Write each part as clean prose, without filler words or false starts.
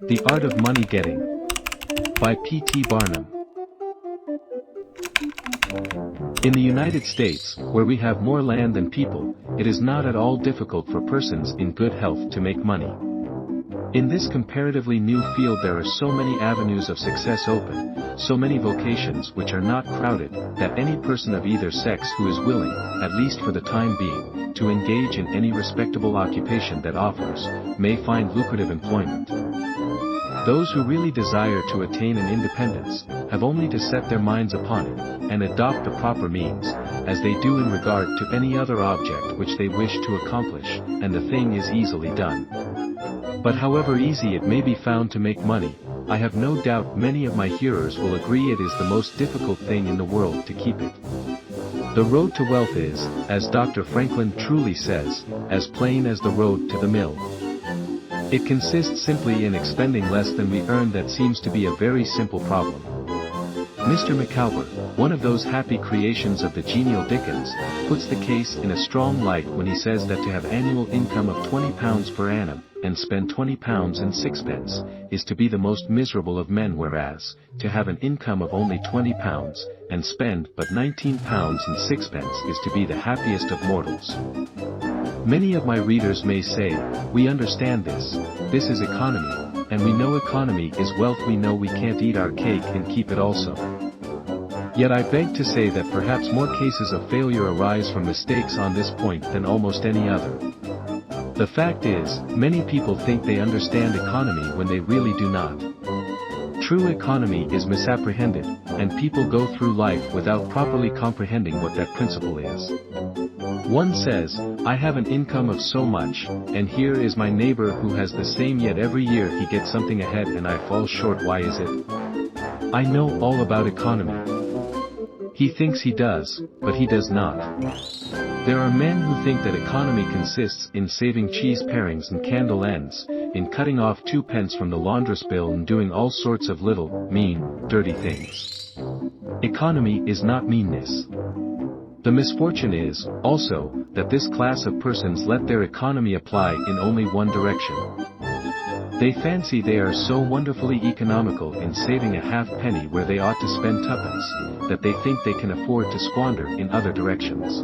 The Art of Money Getting by P.T. Barnum. In the United States, where we have more land than people, it is not at all difficult for persons in good health to make money. In this comparatively new field there are so many avenues of success open, so many vocations which are not crowded, that any person of either sex who is willing, at least for the time being, to engage in any respectable occupation that offers, may find lucrative employment. Those who really desire to attain an independence, have only to set their minds upon it, and adopt the proper means, as they do in regard to any other object which they wish to accomplish, and the thing is easily done. But however easy it may be found to make money, I have no doubt many of my hearers will agree it is the most difficult thing in the world to keep it. The road to wealth is, as Dr. Franklin truly says, as plain as the road to the mill. It consists simply in expending less than we earn. That seems to be a very simple problem. Mr. McCowber, one of those happy creations of the genial Dickens, puts the case in a strong light when he says that to have annual income of £20 per annum, and spend £20 and sixpence, is to be the most miserable of men, whereas, to have an income of only £20, and spend but £19 and sixpence is to be the happiest of mortals. Many of my readers may say, we understand this is economy, and we know economy is wealth. We know we can't eat our cake and keep it also. Yet I beg to say that perhaps more cases of failure arise from mistakes on this point than almost any other. The fact is, many people think they understand economy when they really do not. True economy is misapprehended, and people go through life without properly comprehending what that principle is. One says, I have an income of so much, and here is my neighbor who has the same, yet every year he gets something ahead and I fall short. Why is it? I know all about economy. He thinks he does, but he does not. There are men who think that economy consists in saving cheese parings and candle ends, in cutting off 2 pence from the laundress bill and doing all sorts of little, mean, dirty things. Economy is not meanness. The misfortune is, also, that this class of persons let their economy apply in only one direction. They fancy they are so wonderfully economical in saving a halfpenny where they ought to spend tuppence, that they think they can afford to squander in other directions.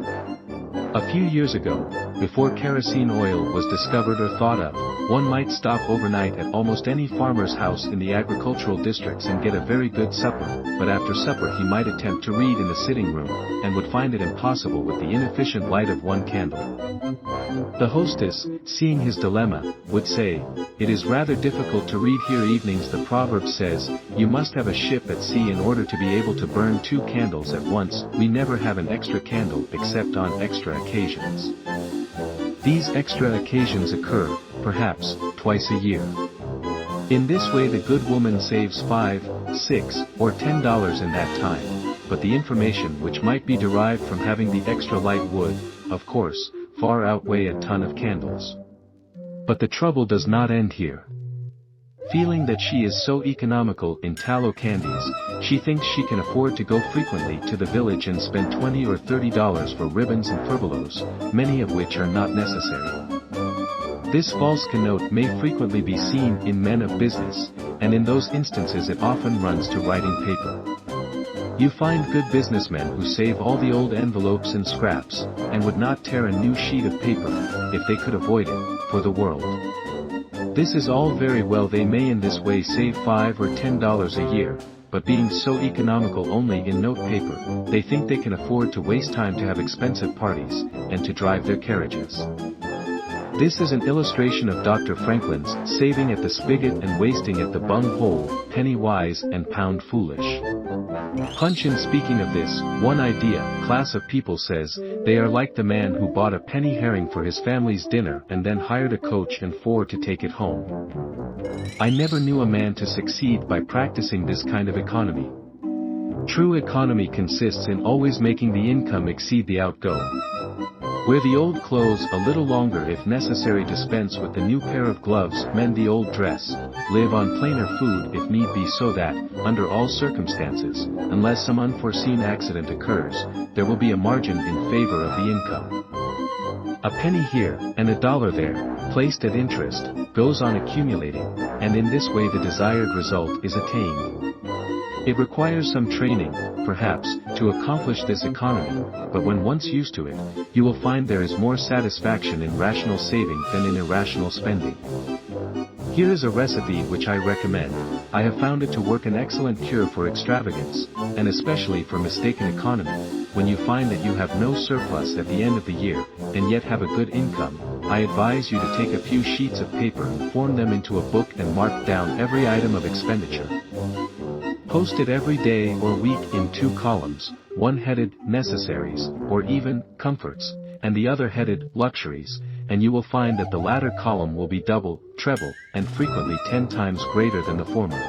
A few years ago, before kerosene oil was discovered or thought of, one might stop overnight at almost any farmer's house in the agricultural districts and get a very good supper, but after supper he might attempt to read in the sitting room, and would find it impossible with the inefficient light of one candle. The hostess, seeing his dilemma, would say, it is rather difficult to read here evenings. The proverb says, you must have a ship at sea in order to be able to burn 2 candles at once. We never have an extra candle except on extra occasions. These extra occasions occur, perhaps, twice a year. In this way the good woman saves $5, $6, or $10 in that time, but the information which might be derived from having the extra light would, of course, far outweigh a ton of candles. But the trouble does not end here. Feeling that she is so economical in tallow candies, she thinks she can afford to go frequently to the village and spend $20 or $30 for ribbons and furbelows, many of which are not necessary. This false connote may frequently be seen in men of business, and in those instances it often runs to writing paper. You find good businessmen who save all the old envelopes and scraps, and would not tear a new sheet of paper, if they could avoid it, for the world. This is all very well. They may in this way save $5 or $10 a year, but being so economical only in note paper, they think they can afford to waste time to have expensive parties, and to drive their carriages. This is an illustration of Dr. Franklin's saving at the spigot and wasting at the bung hole, penny wise and pound foolish. Punch, in speaking of this one class of people, says, they are like the man who bought a penny herring for his family's dinner and then hired a coach and 4 to take it home. I never knew a man to succeed by practicing this kind of economy. True economy consists in always making the income exceed the outgo. Wear the old clothes a little longer if necessary, dispense with the new pair of gloves, mend the old dress, live on plainer food if need be, so that, under all circumstances, unless some unforeseen accident occurs, there will be a margin in favor of the income. A penny here, and a dollar there, placed at interest, goes on accumulating, and in this way the desired result is attained. It requires some training, perhaps, to accomplish this economy, but when once used to it, you will find there is more satisfaction in rational saving than in irrational spending. Here is a recipe which I recommend. I have found it to work an excellent cure for extravagance, and especially for mistaken economy. When you find that you have no surplus at the end of the year, and yet have a good income, I advise you to take a few sheets of paper, form them into a book and mark down every item of expenditure. Post it every day or week in 2 columns, one headed necessaries, or even comforts, and the other headed luxuries, and you will find that the latter column will be double, treble, and frequently 10 times greater than the former.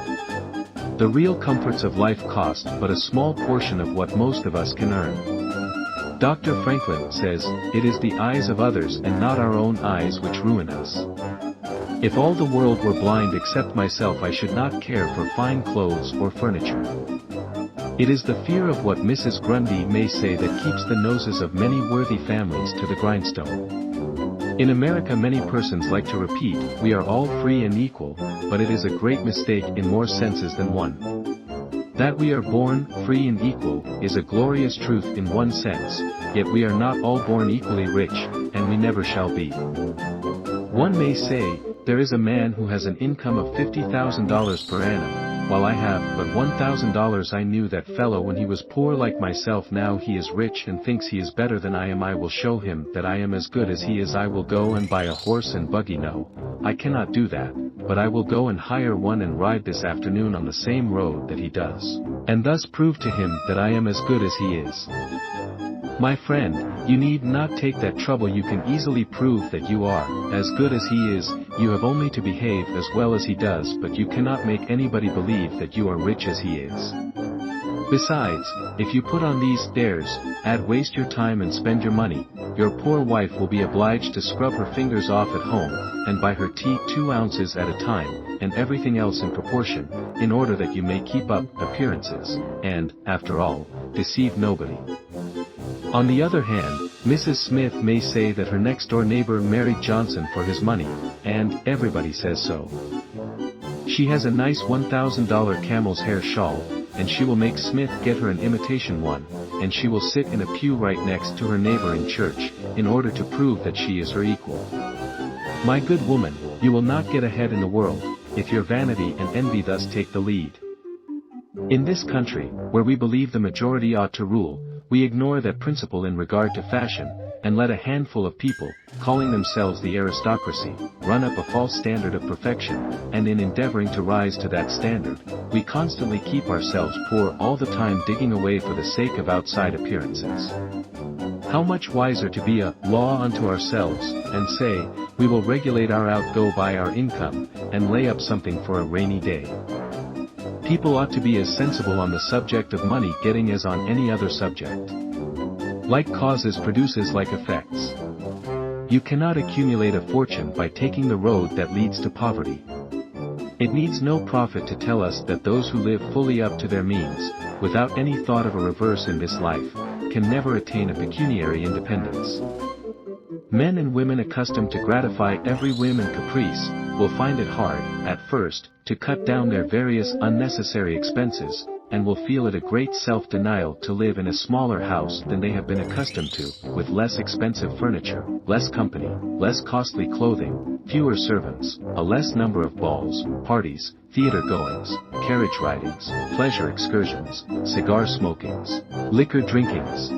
The real comforts of life cost but a small portion of what most of us can earn. Dr. Franklin says, "It is the eyes of others and not our own eyes which ruin us." If all the world were blind except myself, I should not care for fine clothes or furniture. It is the fear of what Mrs. Grundy may say that keeps the noses of many worthy families to the grindstone. In America many persons like to repeat, "We are all free and equal," but it is a great mistake in more senses than one. That we are born free and equal is a glorious truth in one sense, yet we are not all born equally rich, and we never shall be. One may say, there is a man who has an income of $50,000 per annum, while I have but $1,000. I knew that fellow when he was poor like myself. Now he is rich and thinks he is better than I am. I will show him that I am as good as he is. I will go and buy a horse and buggy. No, I cannot do that, but I will go and hire one and ride this afternoon on the same road that he does, and thus prove to him that I am as good as he is. My friend, you need not take that trouble. You can easily prove that you are as good as he is. You have only to behave as well as he does, but you cannot make anybody believe that you are rich as he is. Besides, if you put on these airs, waste your time and spend your money, your poor wife will be obliged to scrub her fingers off at home, and buy her tea 2 ounces at a time, and everything else in proportion, in order that you may keep up appearances, and, after all, deceive nobody. On the other hand, Mrs. Smith may say that her next-door neighbor married Johnson for his money, and everybody says so. She has a nice $1,000 camel's hair shawl, and she will make Smith get her an imitation one, and she will sit in a pew right next to her neighbor in church, in order to prove that she is her equal. My good woman, you will not get ahead in the world, if your vanity and envy thus take the lead. In this country, where we believe the majority ought to rule, we ignore that principle in regard to fashion, and let a handful of people, calling themselves the aristocracy, run up a false standard of perfection, and in endeavoring to rise to that standard, we constantly keep ourselves poor all the time, digging away for the sake of outside appearances. How much wiser to be a law unto ourselves, and say, we will regulate our outgo by our income, and lay up something for a rainy day. People ought to be as sensible on the subject of money getting as on any other subject. Like causes produces like effects. You cannot accumulate a fortune by taking the road that leads to poverty. It needs no prophet to tell us that those who live fully up to their means, without any thought of a reverse in this life, can never attain a pecuniary independence. Men and women accustomed to gratify every whim and caprice, will find it hard, at first, to cut down their various unnecessary expenses, and will feel it a great self-denial to live in a smaller house than they have been accustomed to, with less expensive furniture, less company, less costly clothing, fewer servants, a less number of balls, parties, theater goings, carriage ridings, pleasure excursions, cigar smokings, liquor drinkings,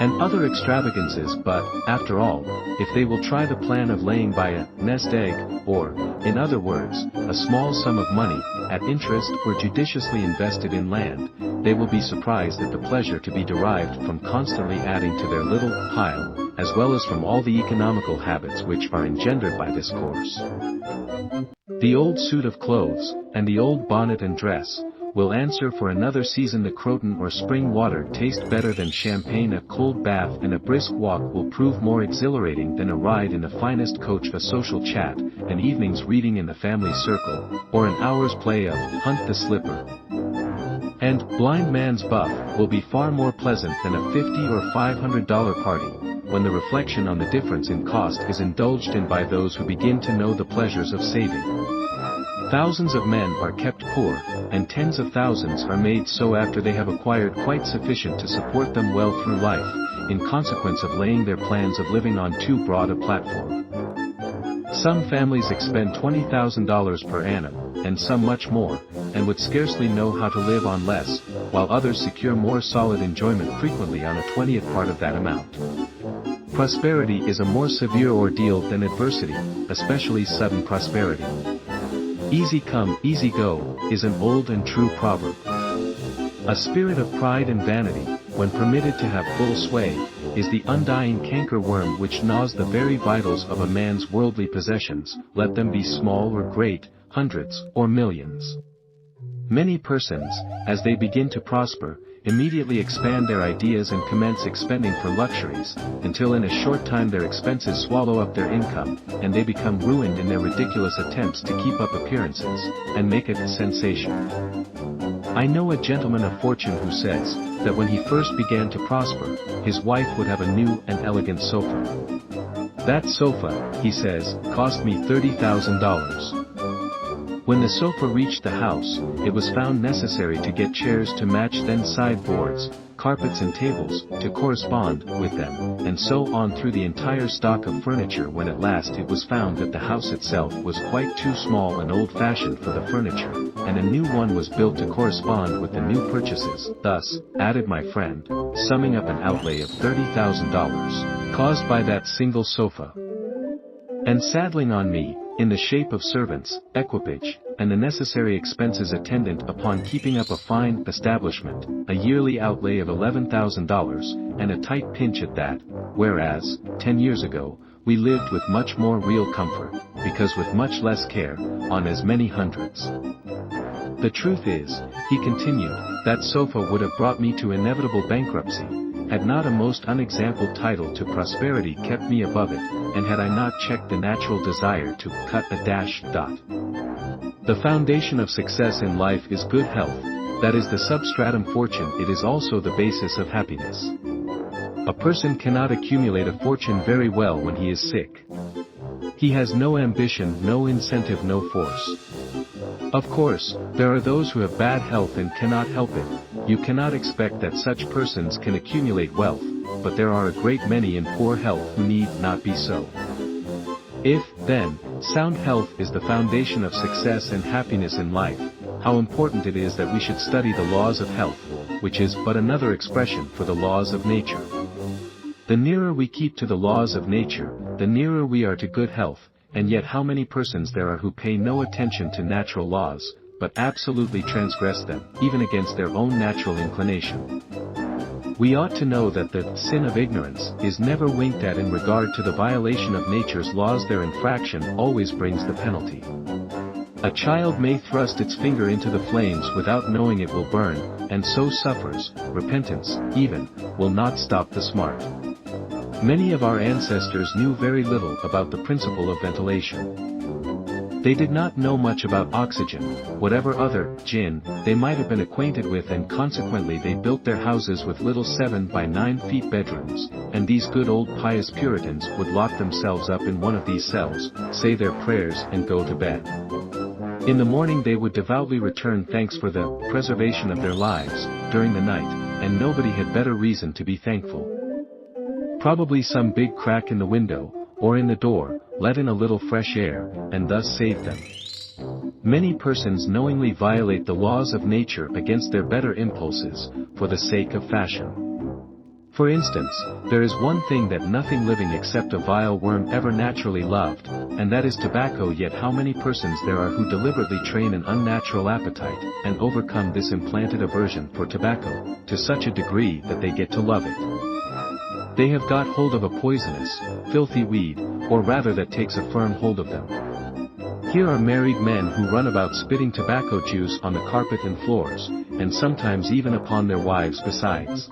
and other extravagances. But, after all, if they will try the plan of laying by a nest egg, or, in other words, a small sum of money, at interest or judiciously invested in land, they will be surprised at the pleasure to be derived from constantly adding to their little pile, as well as from all the economical habits which are engendered by this course. The old suit of clothes, and the old bonnet and dress, will answer for another season. The croton or spring water taste better than champagne. A cold bath and a brisk walk will prove more exhilarating than a ride in the finest coach. A social chat, an evening's reading in the family circle, or an hour's play of Hunt the Slipper and Blind Man's Buff will be far more pleasant than a $50 or $500 party, when the reflection on the difference in cost is indulged in by those who begin to know the pleasures of saving. Thousands of men are kept poor, and tens of thousands are made so after they have acquired quite sufficient to support them well through life, in consequence of laying their plans of living on too broad a platform. Some families expend $20,000 per annum, and some much more, and would scarcely know how to live on less, while others secure more solid enjoyment frequently on a 20th part of that amount. Prosperity is a more severe ordeal than adversity, especially sudden prosperity. Easy come, easy go, is an old and true proverb. A spirit of pride and vanity, when permitted to have full sway, is the undying canker-worm which gnaws the very vitals of a man's worldly possessions, let them be small or great, hundreds or millions. Many persons, as they begin to prosper, immediately expand their ideas and commence expending for luxuries, until in a short time their expenses swallow up their income, and they become ruined in their ridiculous attempts to keep up appearances, and make it a sensation. I know a gentleman of fortune who says, that when he first began to prosper, his wife would have a new and elegant sofa. That sofa, he says, cost me $30,000. When the sofa reached the house, it was found necessary to get chairs to match, then sideboards, carpets and tables, to correspond with them, and so on through the entire stock of furniture, when at last it was found that the house itself was quite too small and old-fashioned for the furniture, and a new one was built to correspond with the new purchases. Thus, added my friend, summing up an outlay of $30,000, caused by that single sofa, and saddling on me, in the shape of servants, equipage, and the necessary expenses attendant upon keeping up a fine establishment, a yearly outlay of $11,000, and a tight pinch at that, whereas, 10 years ago, we lived with much more real comfort, because with much less care, on as many hundreds. The truth is, he continued, that sofa would have brought me to inevitable bankruptcy, had not a most unexampled title to prosperity kept me above it, and had I not checked the natural desire to cut a dash dot. The foundation of success in life is good health, that is the substratum fortune, it is also the basis of happiness. A person cannot accumulate a fortune very well when he is sick. He has no ambition, no incentive, no force. Of course, there are those who have bad health and cannot help it. You cannot expect that such persons can accumulate wealth, but there are a great many in poor health who need not be so. If, then, sound health is the foundation of success and happiness in life, how important it is that we should study the laws of health, which is but another expression for the laws of nature. The nearer we keep to the laws of nature, the nearer we are to good health, and yet how many persons there are who pay no attention to natural laws, but absolutely transgress them, even against their own natural inclination. We ought to know that the sin of ignorance is never winked at in regard to the violation of nature's laws. Their infraction always brings the penalty. A child may thrust its finger into the flames without knowing it will burn, and so suffers. Repentance, even, will not stop the smart. Many of our ancestors knew very little about the principle of ventilation. They did not know much about oxygen, whatever other gin they might have been acquainted with, and consequently they built their houses with little 7 by 9 feet bedrooms, and these good old pious Puritans would lock themselves up in one of these cells, say their prayers and go to bed. In the morning they would devoutly return thanks for the preservation of their lives during the night, and nobody had better reason to be thankful. Probably some big crack in the window, or in the door, let in a little fresh air, and thus saved them. Many persons knowingly violate the laws of nature against their better impulses, for the sake of fashion. For instance, there is one thing that nothing living except a vile worm ever naturally loved, and that is tobacco. Yet how many persons there are who deliberately train an unnatural appetite, and overcome this implanted aversion for tobacco, to such a degree that they get to love it. They have got hold of a poisonous, filthy weed, or rather that takes a firm hold of them. Here are married men who run about spitting tobacco juice on the carpet and floors, and sometimes even upon their wives besides.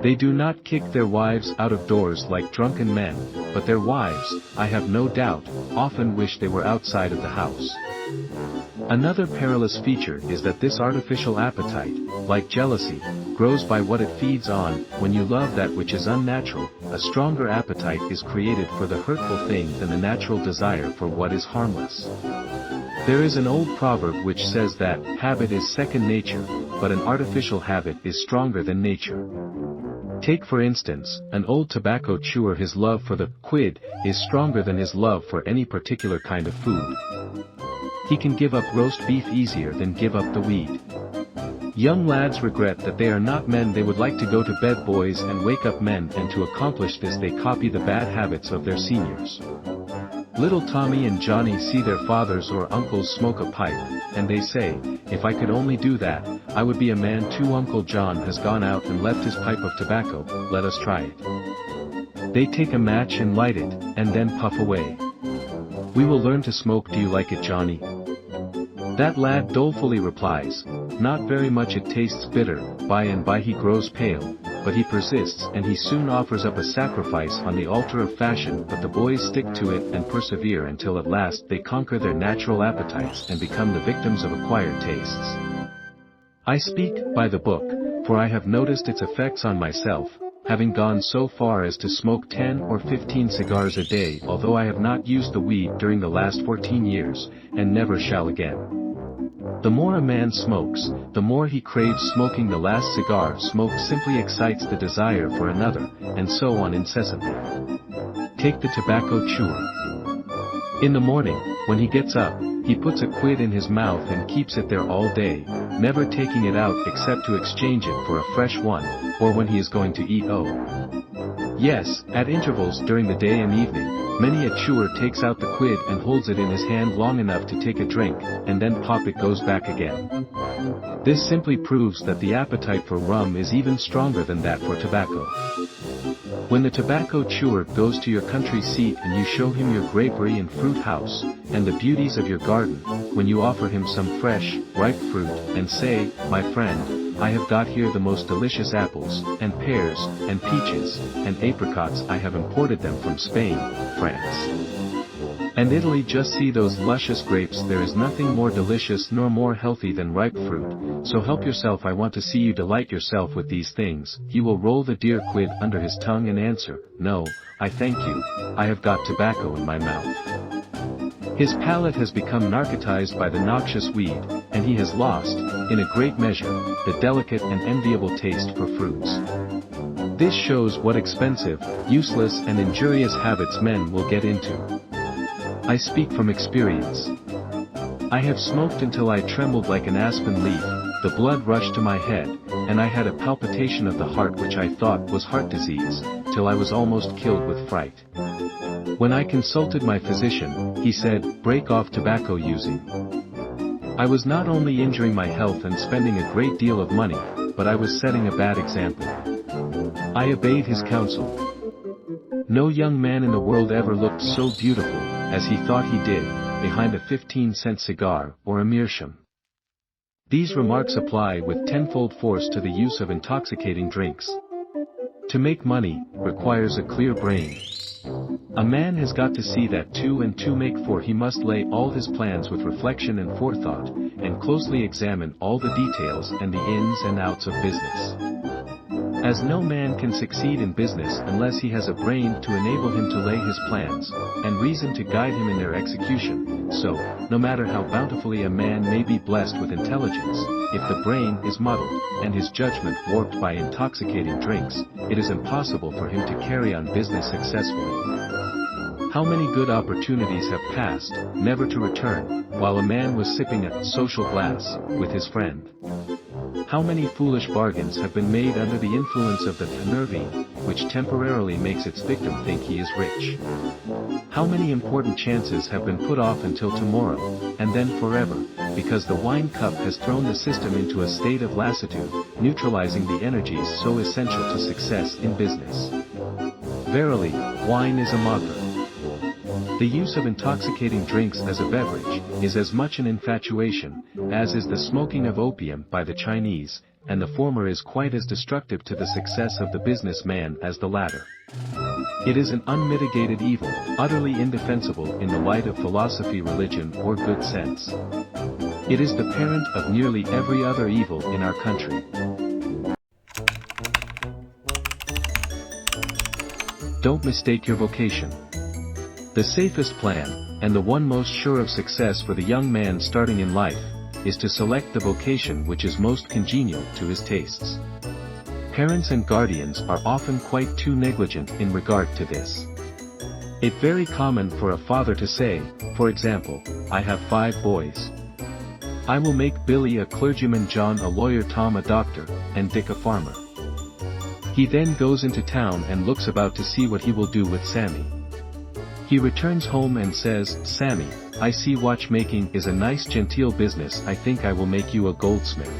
They do not kick their wives out of doors like drunken men, but their wives, I have no doubt, often wish they were outside of the house. Another perilous feature is that this artificial appetite, like jealousy, grows by what it feeds on. When you love that which is unnatural, a stronger appetite is created for the hurtful thing than the natural desire for what is harmless. There is an old proverb which says that habit is second nature, but an artificial habit is stronger than nature. Take for instance, an old tobacco chewer. His love for the quid is stronger than his love for any particular kind of food. He can give up roast beef easier than give up the weed. Young lads regret that they are not men. They would like to go to bed boys and wake up men, and to accomplish this they copy the bad habits of their seniors. Little Tommy and Johnny see their fathers or uncles smoke a pipe, and they say, "If I could only do that, I would be a man too." Uncle John has gone out and left his pipe of tobacco. Let us try it. They take a match and light it, and then puff away. "We will learn to smoke. Do you like it, Johnny?" That lad dolefully replies, "Not very much. It tastes bitter." By and by he grows pale, but he persists, and he soon offers up a sacrifice on the altar of fashion. But the boys stick to it and persevere until at last they conquer their natural appetites and become the victims of acquired tastes. I speak by the book, for I have noticed its effects on myself, having gone so far as to smoke 10 or 15 cigars a day, although I have not used the weed during the last 14 years, and never shall again. The more a man smokes, the more he craves smoking. The last cigar smoked simply excites the desire for another, and so on incessantly. Take the tobacco chewer. In the morning, when he gets up, he puts a quid in his mouth and keeps it there all day, never taking it out except to exchange it for a fresh one, or when he is going to eat. Oh, yes, at intervals during the day and evening, many a chewer takes out the quid and holds it in his hand long enough to take a drink, and then pop, it goes back again. This simply proves that the appetite for rum is even stronger than that for tobacco. When the tobacco chewer goes to your country seat and you show him your grapery and fruit house, and the beauties of your garden, when you offer him some fresh, ripe fruit, and say, "My friend, I have got here the most delicious apples, and pears, and peaches, and apricots. I have imported them from Spain, France, and Italy. Just see those luscious grapes. There is nothing more delicious nor more healthy than ripe fruit, so help yourself. I want to see you delight yourself with these things." He will roll the dear quid under his tongue and answer, "No, I thank you, I have got tobacco in my mouth." His palate has become narcotized by the noxious weed, and he has lost, in a great measure, the delicate and enviable taste for fruits. This shows what expensive, useless and injurious habits men will get into. I speak from experience. I have smoked until I trembled like an aspen leaf, the blood rushed to my head, and I had a palpitation of the heart which I thought was heart disease, till I was almost killed with fright. When I consulted my physician, he said, "Break off tobacco using." I was not only injuring my health and spending a great deal of money, but I was setting a bad example. I obeyed his counsel. No young man in the world ever looked so beautiful, as he thought he did, behind a 15-cent cigar, or a meerschaum. These remarks apply with tenfold force to the use of intoxicating drinks. To make money, requires a clear brain. A man has got to see that 2 and 2 make 4. He must lay all his plans with reflection and forethought, and closely examine all the details and the ins and outs of business. As no man can succeed in business unless he has a brain to enable him to lay his plans, and reason to guide him in their execution, so, no matter how bountifully a man may be blessed with intelligence, if the brain is muddled, and his judgment warped by intoxicating drinks, it is impossible for him to carry on business successfully. How many good opportunities have passed, never to return, while a man was sipping a social glass with his friend? How many foolish bargains have been made under the influence of the nervine, which temporarily makes its victim think he is rich? How many important chances have been put off until tomorrow, and then forever, because the wine cup has thrown the system into a state of lassitude, neutralizing the energies so essential to success in business? Verily, wine is a maugre. The use of intoxicating drinks as a beverage is as much an infatuation as is the smoking of opium by the Chinese, and the former is quite as destructive to the success of the businessman as the latter. It is an unmitigated evil, utterly indefensible in the light of philosophy, religion, or good sense. It is the parent of nearly every other evil in our country. Don't mistake your vocation. The safest plan, and the one most sure of success for the young man starting in life, is to select the vocation which is most congenial to his tastes. Parents and guardians are often quite too negligent in regard to this. It's very common for a father to say, for example, I have 5 boys. I will make Billy a clergyman, John a lawyer, Tom a doctor, and Dick a farmer. He then goes into town and looks about to see what he will do with Sammy. He returns home and says, Sammy, I see watchmaking is a nice genteel business, I think I will make you a goldsmith.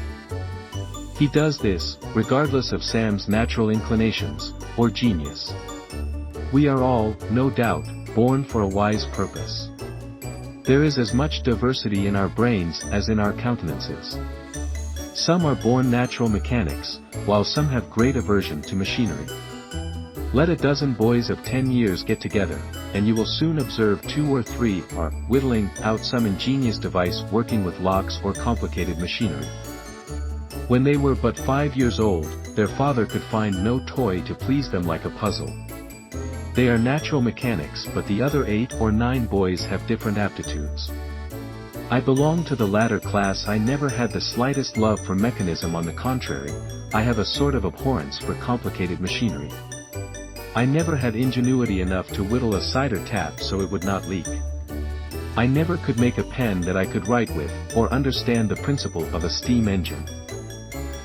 He does this, regardless of Sam's natural inclinations, or genius. We are all, no doubt, born for a wise purpose. There is as much diversity in our brains as in our countenances. Some are born natural mechanics, while some have great aversion to machinery. Let a dozen boys of 10 years get together, and you will soon observe 2 or 3 are whittling out some ingenious device working with locks or complicated machinery. When they were but 5 years old, their father could find no toy to please them like a puzzle. They are natural mechanics, but the other 8 or 9 boys have different aptitudes. I belong to the latter class. I never had the slightest love for mechanism. On the contrary, I have a sort of abhorrence for complicated machinery. I never had ingenuity enough to whittle a cider tap so it would not leak. I never could make a pen that I could write with, or understand the principle of a steam engine.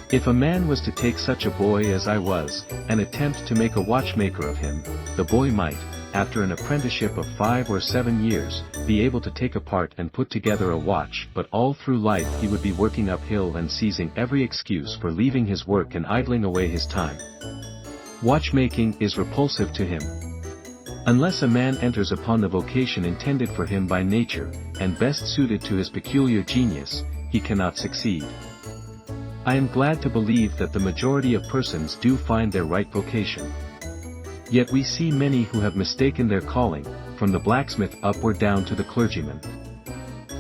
If a man was to take such a boy as I was, and attempt to make a watchmaker of him, the boy might, after an apprenticeship of 5 or 7 years, be able to take apart and put together a watch, but all through life he would be working uphill and seizing every excuse for leaving his work and idling away his time. Watchmaking is repulsive to him. Unless a man enters upon the vocation intended for him by nature, and best suited to his peculiar genius, he cannot succeed. I am glad to believe that the majority of persons do find their right vocation. Yet we see many who have mistaken their calling, from the blacksmith upward down to the clergyman.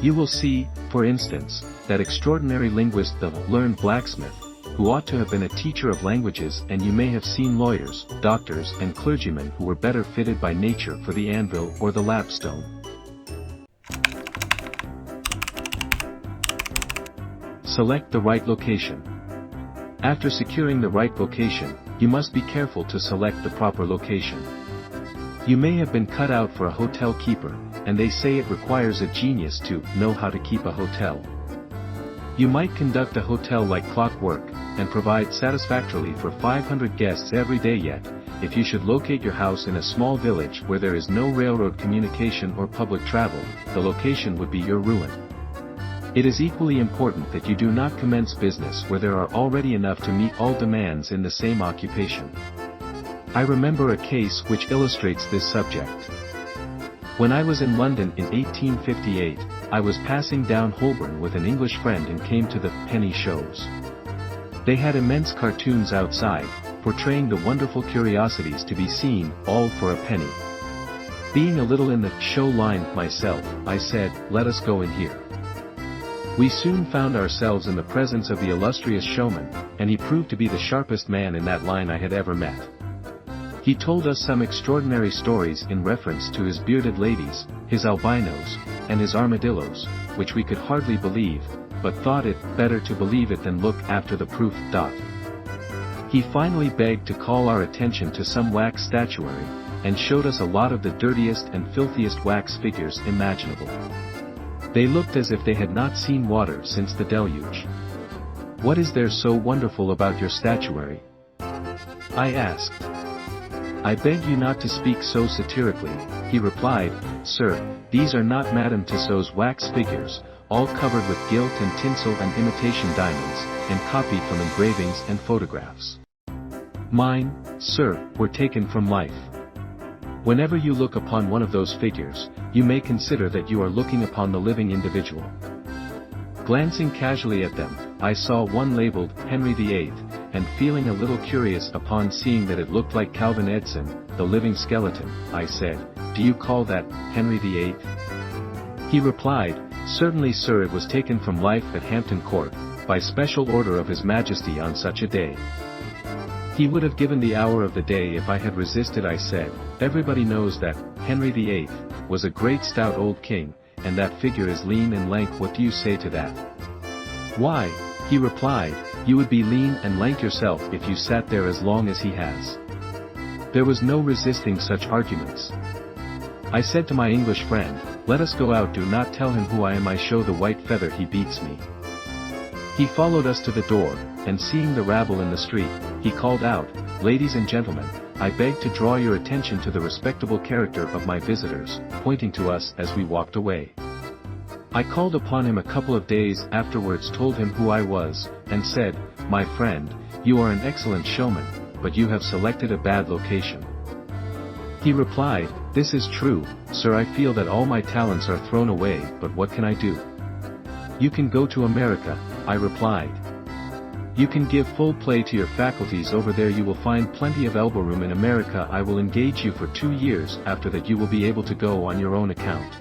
You will see, for instance, that extraordinary linguist, the learned blacksmith, who ought to have been a teacher of languages, and you may have seen lawyers, doctors, and clergymen who were better fitted by nature for the anvil or the lapstone. Select the right location. After securing the right vocation, you must be careful to select the proper location. You may have been cut out for a hotel keeper, and they say it requires a genius to know how to keep a hotel. You might conduct a hotel like clockwork, and provide satisfactorily for 500 guests every day, yet, if you should locate your house in a small village where there is no railroad communication or public travel, the location would be your ruin. It is equally important that you do not commence business where there are already enough to meet all demands in the same occupation. I remember a case which illustrates this subject. When I was in London in 1858, I was passing down Holborn with an English friend and came to the penny shows. They had immense cartoons outside, portraying the wonderful curiosities to be seen, all for a penny. Being a little in the show line myself, I said, let us go in here. We soon found ourselves in the presence of the illustrious showman, and he proved to be the sharpest man in that line I had ever met. He told us some extraordinary stories in reference to his bearded ladies, his albinos, and his armadillos, which we could hardly believe, but thought it better to believe it than look after the proof. He finally begged to call our attention to some wax statuary, and showed us a lot of the dirtiest and filthiest wax figures imaginable. They looked as if they had not seen water since the deluge. What is there so wonderful about your statuary? I asked. I beg you not to speak so satirically, he replied, sir, these are not Madame Tussauds wax figures, all covered with gilt and tinsel and imitation diamonds, and copied from engravings and photographs. Mine, sir, were taken from life. Whenever you look upon one of those figures, you may consider that you are looking upon the living individual. Glancing casually at them, I saw one labeled Henry VIII, and feeling a little curious upon seeing that it looked like Calvin Edson, the living skeleton, I said, do you call that Henry VIII? He replied, Certainly sir, it was taken from life at Hampton Court, by special order of His Majesty on such a day. He would have given the hour of the day if I had resisted, I said. Everybody knows that Henry VIII was a great stout old king, and that figure is lean and lank. What do you say to that? Why, he replied, you would be lean and lank yourself if you sat there as long as he has. There was no resisting such arguments. I said to my English friend, let us go out, do not tell him who I am, I show the white feather, he beats me. He followed us to the door, and seeing the rabble in the street, he called out, ladies and gentlemen, I beg to draw your attention to the respectable character of my visitors, pointing to us as we walked away. I called upon him a couple of days afterwards, told him who I was, and said, my friend, you are an excellent showman, but you have selected a bad location. He replied, this is true, sir, I feel that all my talents are thrown away, but what can I do? You can go to America, I replied. You can give full play to your faculties over there, you will find plenty of elbow room in America. I will engage you for 2 years, after that you will be able to go on your own account.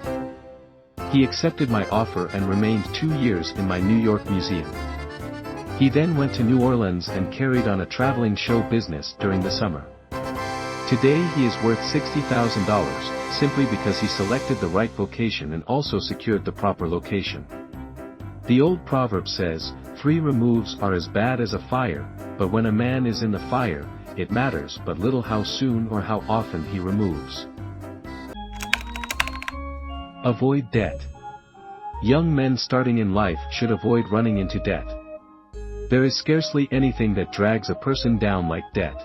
He accepted my offer and remained 2 years in my New York museum. He then went to New Orleans and carried on a traveling show business during the summer. Today he is worth $60,000, simply because he selected the right vocation and also secured the proper location. The old proverb says, 3 removes are as bad as a fire, but when a man is in the fire, it matters but little how soon or how often he removes. Avoid debt. Young men starting in life should avoid running into debt. There is scarcely anything that drags a person down like debt.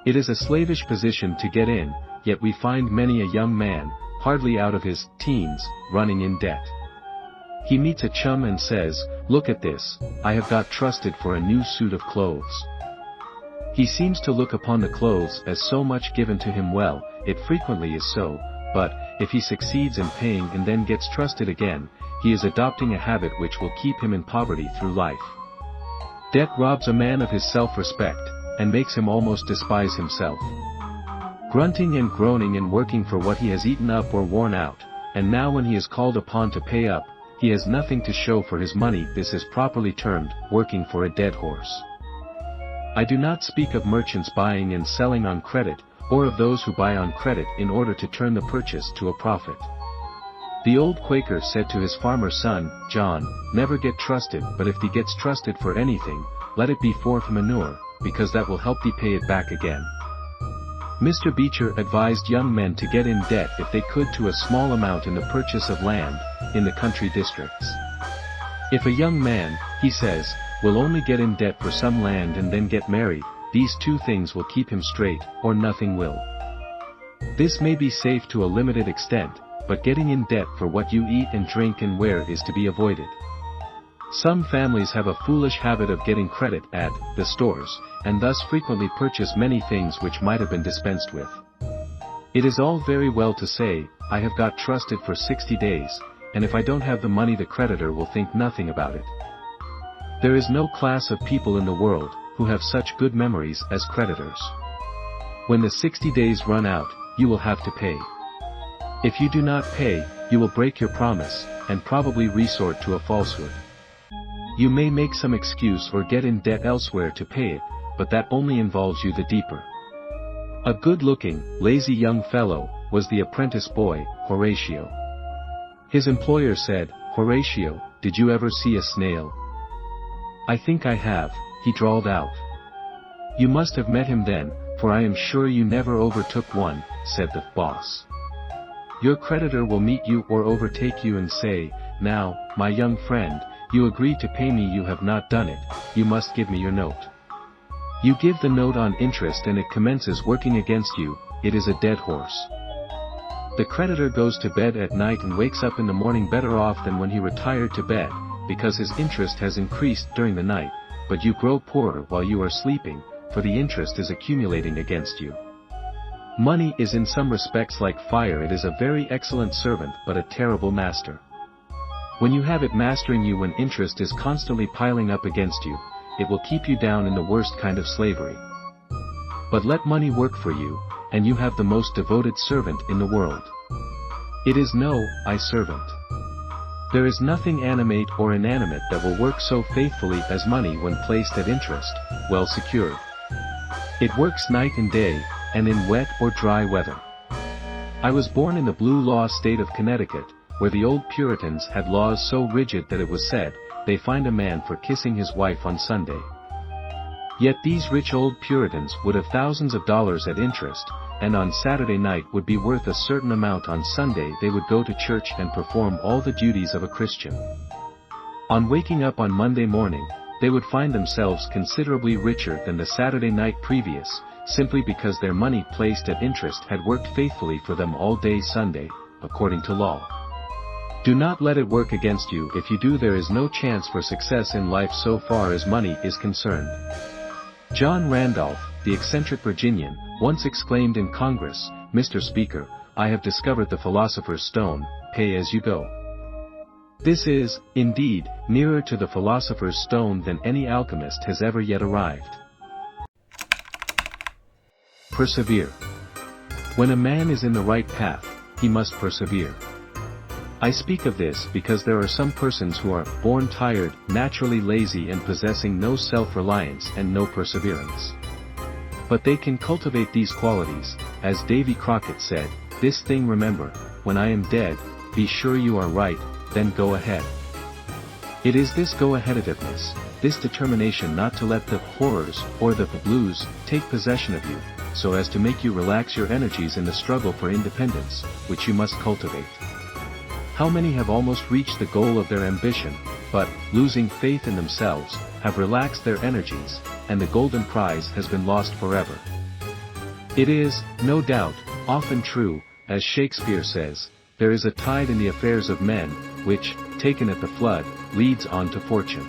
It is a slavish position to get in, yet we find many a young man, hardly out of his teens, running in debt. He meets a chum and says, look at this, I have got trusted for a new suit of clothes. He seems to look upon the clothes as so much given to him. Well, it frequently is so, but, if he succeeds in paying and then gets trusted again, he is adopting a habit which will keep him in poverty through life. Debt robs a man of his self-respect, and makes him almost despise himself. Grunting and groaning and working for what he has eaten up or worn out, and now when he is called upon to pay up, he has nothing to show for his money. This is properly termed, working for a dead horse. I do not speak of merchants buying and selling on credit, or of those who buy on credit in order to turn the purchase to a profit. The old Quaker said to his farmer son, John, never get trusted, but if thee gets trusted for anything, let it be for manure, because that will help thee pay it back again. Mr. Beecher advised young men to get in debt if they could to a small amount in the purchase of land, in the country districts. If a young man, he says, will only get in debt for some land and then get married, these 2 things will keep him straight, or nothing will. This may be safe to a limited extent, but getting in debt for what you eat and drink and wear is to be avoided. Some families have a foolish habit of getting credit at the stores, and thus frequently purchase many things which might have been dispensed with. It is all very well to say, I have got trusted for 60 days, and if I don't have the money the creditor will think nothing about it. There is no class of people in the world, who have such good memories as creditors. When the 60 days run out, you will have to pay. If you do not pay, you will break your promise, and probably resort to a falsehood. You may make some excuse or get in debt elsewhere to pay it, but that only involves you the deeper. A good-looking, lazy young fellow, was the apprentice boy, Horatio. His employer said, Horatio, did you ever see a snail? I think I have, he drawled out. You must have met him then, for I am sure you never overtook one, said the boss. Your creditor will meet you or overtake you and say, now, my young friend, you agreed to pay me, you have not done it, you must give me your note. You give the note on interest and it commences working against you, it is a dead horse. The creditor goes to bed at night and wakes up in the morning better off than when he retired to bed, because his interest has increased during the night, but you grow poorer while you are sleeping, for the interest is accumulating against you. Money is in some respects like fire, it is a very excellent servant but a terrible master. When you have it mastering you when interest is constantly piling up against you, it will keep you down in the worst kind of slavery. But let money work for you, and you have the most devoted servant in the world. It is no, I servant. There is nothing animate or inanimate that will work so faithfully as money when placed at interest, well secured. It works night and day, and in wet or dry weather. I was born in the blue law state of Connecticut, where the old Puritans had laws so rigid that it was said, they fined a man for kissing his wife on Sunday. Yet these rich old Puritans would have thousands of dollars at interest, and on Saturday night would be worth a certain amount on Sunday they would go to church and perform all the duties of a Christian. On waking up on Monday morning, they would find themselves considerably richer than the Saturday night previous, simply because their money placed at interest had worked faithfully for them all day Sunday, according to law. Do not let it work against you. If you do, there is no chance for success in life so far as money is concerned. John Randolph, the eccentric Virginian, once exclaimed in Congress, "Mr. Speaker, I have discovered the philosopher's stone, pay as you go." This is, indeed, nearer to the philosopher's stone than any alchemist has ever yet arrived. Persevere. When a man is in the right path, he must persevere. I speak of this because there are some persons who are born tired, naturally lazy, and possessing no self-reliance and no perseverance. But they can cultivate these qualities, as Davy Crockett said, "This thing remember, when I am dead, be sure you are right, then go ahead." It is this go-aheadativeness, this determination not to let the horrors or the blues take possession of you, so as to make you relax your energies in the struggle for independence, which you must cultivate. How many have almost reached the goal of their ambition, but, losing faith in themselves, have relaxed their energies, and the golden prize has been lost forever. It is, no doubt, often true, as Shakespeare says, there is a tide in the affairs of men, which, taken at the flood, leads on to fortune.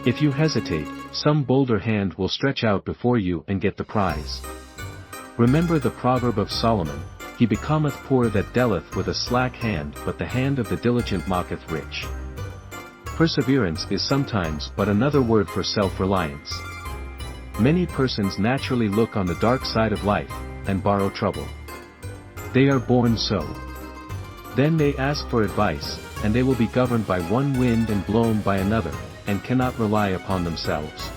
If you hesitate, some bolder hand will stretch out before you and get the prize. Remember the proverb of Solomon, "He becometh poor that dealeth with a slack hand, but the hand of the diligent maketh rich." Perseverance is sometimes but another word for self-reliance. Many persons naturally look on the dark side of life, and borrow trouble. They are born so. Then they ask for advice, and they will be governed by one wind and blown by another, and cannot rely upon themselves.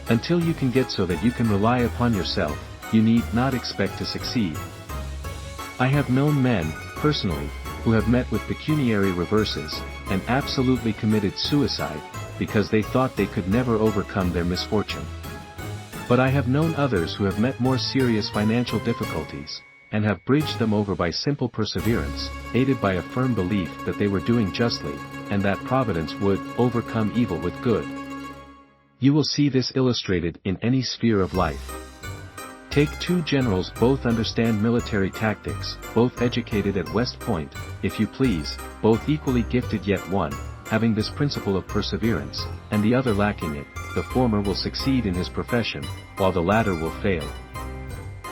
Until you can get so that you can rely upon yourself, you need not expect to succeed. I have known men, personally, who have met with pecuniary reverses, and absolutely committed suicide, because they thought they could never overcome their misfortune. But I have known others who have met more serious financial difficulties, and have bridged them over by simple perseverance, aided by a firm belief that they were doing justly, and that Providence would overcome evil with good. You will see this illustrated in any sphere of life. Take two generals, both understand military tactics, both educated at West Point, if you please, both equally gifted, yet one, having this principle of perseverance, and the other lacking it, the former will succeed in his profession, while the latter will fail.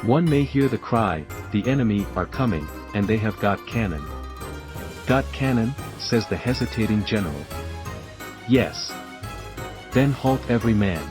One may hear the cry, "The enemy are coming, and they have got cannon." "Got cannon?" says the hesitating general. "Yes." "Then halt every man."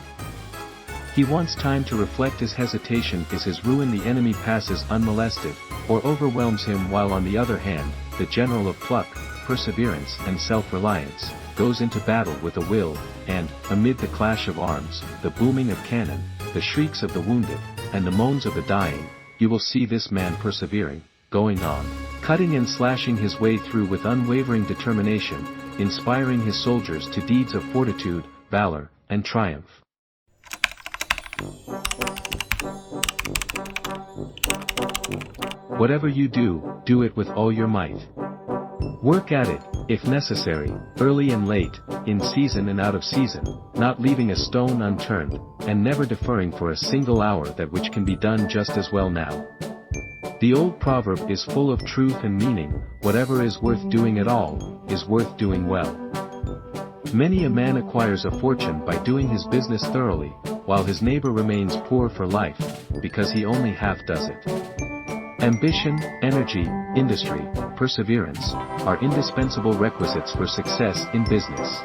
He wants time to reflect. His hesitation is his ruin. The enemy passes unmolested, or overwhelms him, while on the other hand, the general of pluck, perseverance, and self-reliance, goes into battle with a will, and, amid the clash of arms, the booming of cannon, the shrieks of the wounded, and the moans of the dying, you will see this man persevering, going on, cutting and slashing his way through with unwavering determination, inspiring his soldiers to deeds of fortitude, valor, and triumph. Whatever you do, do it with all your might. Work at it, if necessary, early and late, in season and out of season, not leaving a stone unturned, and never deferring for a single hour that which can be done just as well now. The old proverb is full of truth and meaning, whatever is worth doing at all, is worth doing well. Many a man acquires a fortune by doing his business thoroughly, while his neighbor remains poor for life, because he only half does it. Ambition, energy, industry, perseverance, are indispensable requisites for success in business.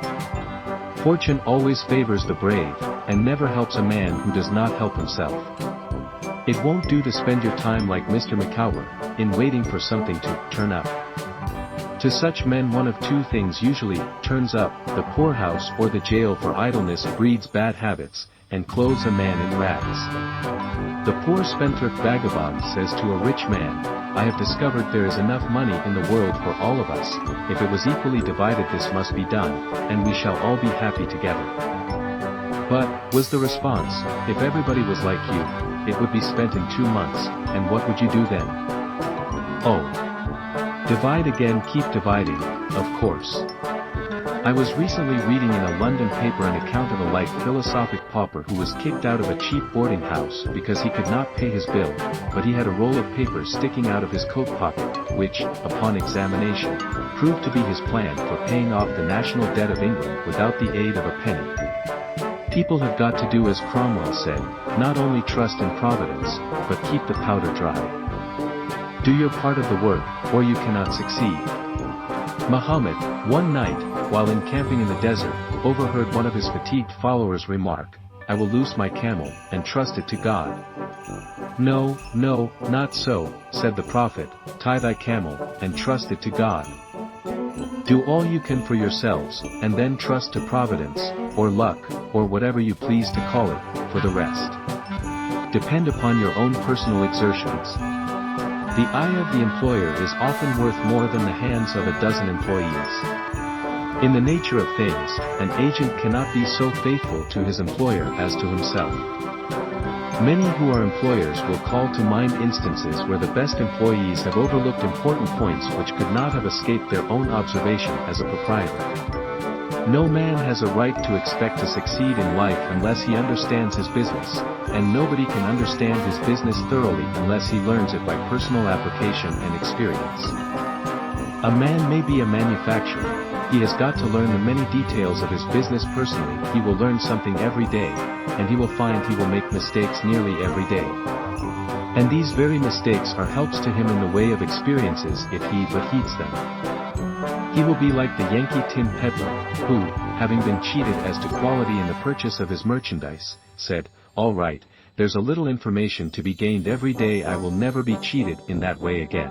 Fortune always favors the brave, and never helps a man who does not help himself. It won't do to spend your time like Mr. McCowber, in waiting for something to turn up. To such men one of two things usually turns up: the poorhouse or the jail for idleness breeds bad habits, and clothes a man in rags. The poor spendthrift vagabond says to a rich man, "I have discovered there is enough money in the world for all of us. If it was equally divided, this must be done, and we shall all be happy together." "But," was the response, "if everybody was like you, it would be spent in 2 months, and what would you do then?" "Oh. Divide again, keep dividing, of course." I was recently reading in a London paper an account of a light philosophic pauper who was kicked out of a cheap boarding house because he could not pay his bill, but he had a roll of paper sticking out of his coat pocket, which, upon examination, proved to be his plan for paying off the national debt of England without the aid of a penny. People have got to do as Cromwell said, not only trust in Providence, but keep the powder dry. Do your part of the work, or you cannot succeed. Muhammad, one night, while encamping in the desert, overheard one of his fatigued followers remark, "I will loose my camel, and trust it to God." "No, no, not so," said the Prophet, "tie thy camel, and trust it to God. Do all you can for yourselves, and then trust to Providence, or luck, or whatever you please to call it, for the rest. Depend upon your own personal exertions." The eye of the employer is often worth more than the hands of a dozen employees. In the nature of things, an agent cannot be so faithful to his employer as to himself. Many who are employers will call to mind instances where the best employees have overlooked important points which could not have escaped their own observation as a proprietor. No man has a right to expect to succeed in life unless he understands his business, and nobody can understand his business thoroughly unless he learns it by personal application and experience. A man may be a manufacturer. He has got to learn the many details of his business personally. He will learn something every day, and he will find he will make mistakes nearly every day. And these very mistakes are helps to him in the way of experiences if he but heeds them. He will be like the Yankee tin peddler, who, having been cheated as to quality in the purchase of his merchandise, said, "All right, there's a little information to be gained every day. I will never be cheated in that way again."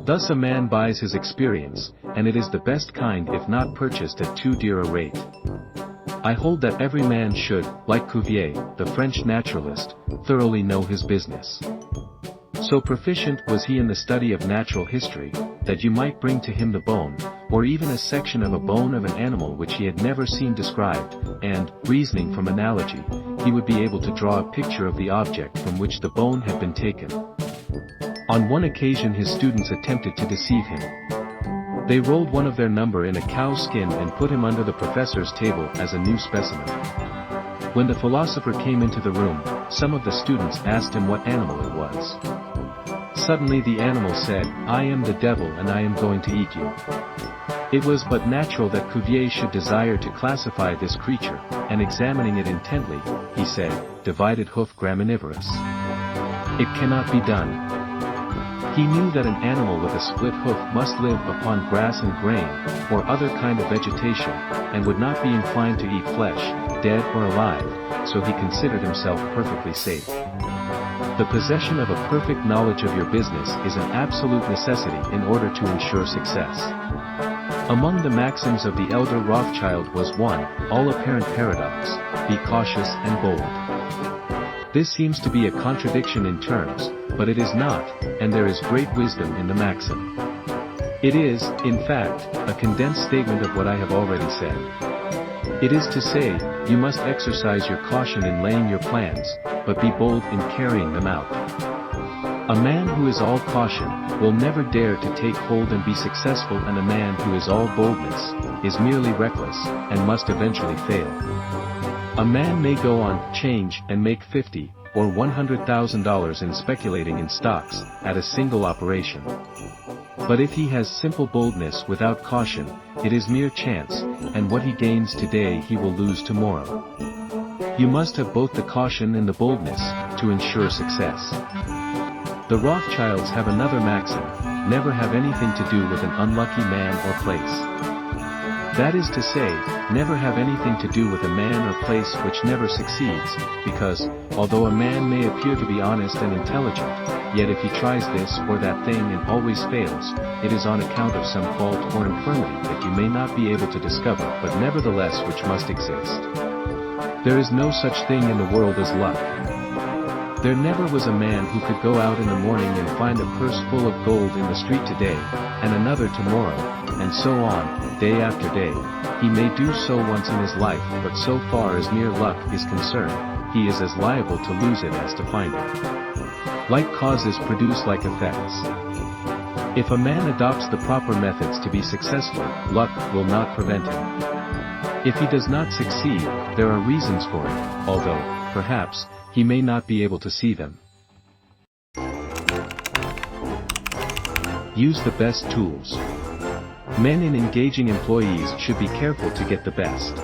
Thus a man buys his experience, and it is the best kind if not purchased at too dear a rate. I hold that every man should, like Cuvier, the French naturalist, thoroughly know his business. So proficient was he in the study of natural history, that you might bring to him the bone, or even a section of a bone of an animal which he had never seen described, and, reasoning from analogy, he would be able to draw a picture of the object from which the bone had been taken. On one occasion his students attempted to deceive him. They rolled one of their number in a cow's skin and put him under the professor's table as a new specimen. When the philosopher came into the room, some of the students asked him what animal it was. Suddenly the animal said, "I am the devil and I am going to eat you." It was but natural that Cuvier should desire to classify this creature, and examining it intently, he said, "Divided hoof graminivorous. It cannot be done." He knew that an animal with a split hoof must live upon grass and grain, or other kind of vegetation, and would not be inclined to eat flesh, dead or alive, so he considered himself perfectly safe. The possession of a perfect knowledge of your business is an absolute necessity in order to ensure success. Among the maxims of the elder Rothschild was one, all-apparent paradox: be cautious and bold. This seems to be a contradiction in terms, but it is not, and there is great wisdom in the maxim. It is, in fact, a condensed statement of what I have already said. It is to say, you must exercise your caution in laying your plans, but be bold in carrying them out. A man who is all caution, will never dare to take hold and be successful, and a man who is all boldness, is merely reckless, and must eventually fail. A man may go on 'change and make $50,000 or $100,000 in speculating in stocks, at a single operation. But if he has simple boldness without caution, it is mere chance, and what he gains today he will lose tomorrow. You must have both the caution and the boldness, to ensure success. The Rothschilds have another maxim: never have anything to do with an unlucky man or place. That is to say, never have anything to do with a man or place which never succeeds, because, although a man may appear to be honest and intelligent, yet if he tries this or that thing and always fails, it is on account of some fault or infirmity that you may not be able to discover but nevertheless which must exist. There is no such thing in the world as luck. There never was a man who could go out in the morning and find a purse full of gold in the street today, and another tomorrow, and so on, day after day. He may do so once in his life, but so far as mere luck is concerned, he is as liable to lose it as to find it. Like causes produce like effects. If a man adopts the proper methods to be successful, luck will not prevent him. If he does not succeed, there are reasons for it, although, perhaps, he may not be able to see them. Use the best tools. Men in engaging employees should be careful to get the best.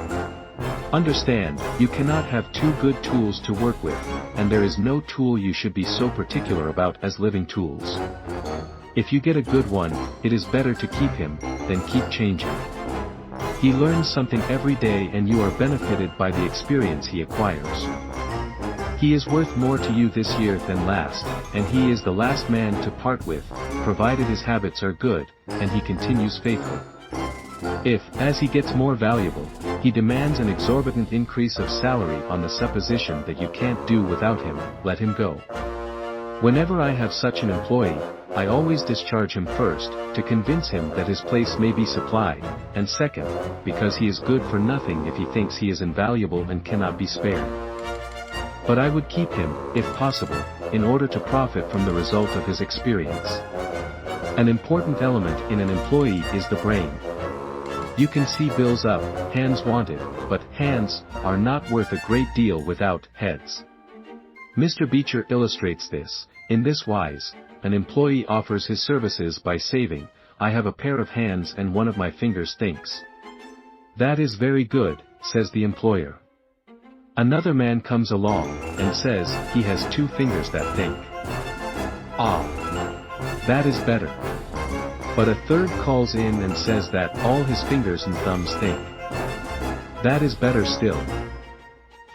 Understand, you cannot have two good tools to work with, and there is no tool you should be so particular about as living tools. If you get a good one, it is better to keep him, than keep changing. He learns something every day and you are benefited by the experience he acquires. He is worth more to you this year than last, and he is the last man to part with, provided his habits are good, and he continues faithful. If, as he gets more valuable, he demands an exorbitant increase of salary on the supposition that you can't do without him, let him go. Whenever I have such an employee, I always discharge him first, to convince him that his place may be supplied, and second, because he is good for nothing if he thinks he is invaluable and cannot be spared. But I would keep him, if possible, in order to profit from the result of his experience. An important element in an employee is the brain. You can see bills up, hands wanted, but hands are not worth a great deal without heads. Mr. Beecher illustrates this, in this wise: an employee offers his services by saving, "I have a pair of hands and one of my fingers thinks." "That is very good," says the employer. Another man comes along, and says, he has 2 fingers that think. "Ah! That is better." But a third calls in and says that all his fingers and thumbs think. "That is better still."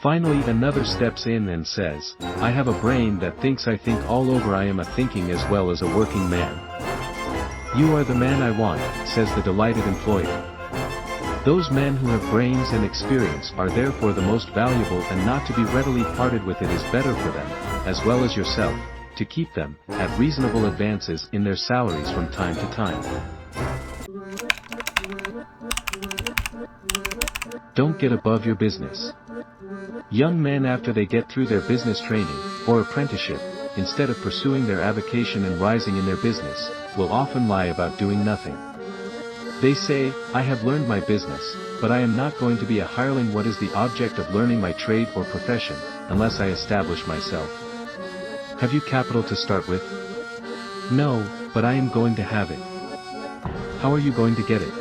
Finally another steps in and says, "I have a brain that thinks I think all over, I am a thinking as well as a working man." "You are the man I want," says the delighted employer. Those men who have brains and experience are therefore the most valuable, and not to be readily parted with. It is better for them, as well as yourself, to keep them, at reasonable advances in their salaries from time to time. Don't get above your business. Young men, after they get through their business training, or apprenticeship, instead of pursuing their avocation and rising in their business, will often lie about doing nothing. They say, "I have learned my business, but I am not going to be a hireling." What is the object of learning my trade or profession, unless I establish myself? Have you capital to start with? No, but I am going to have it. How are you going to get it?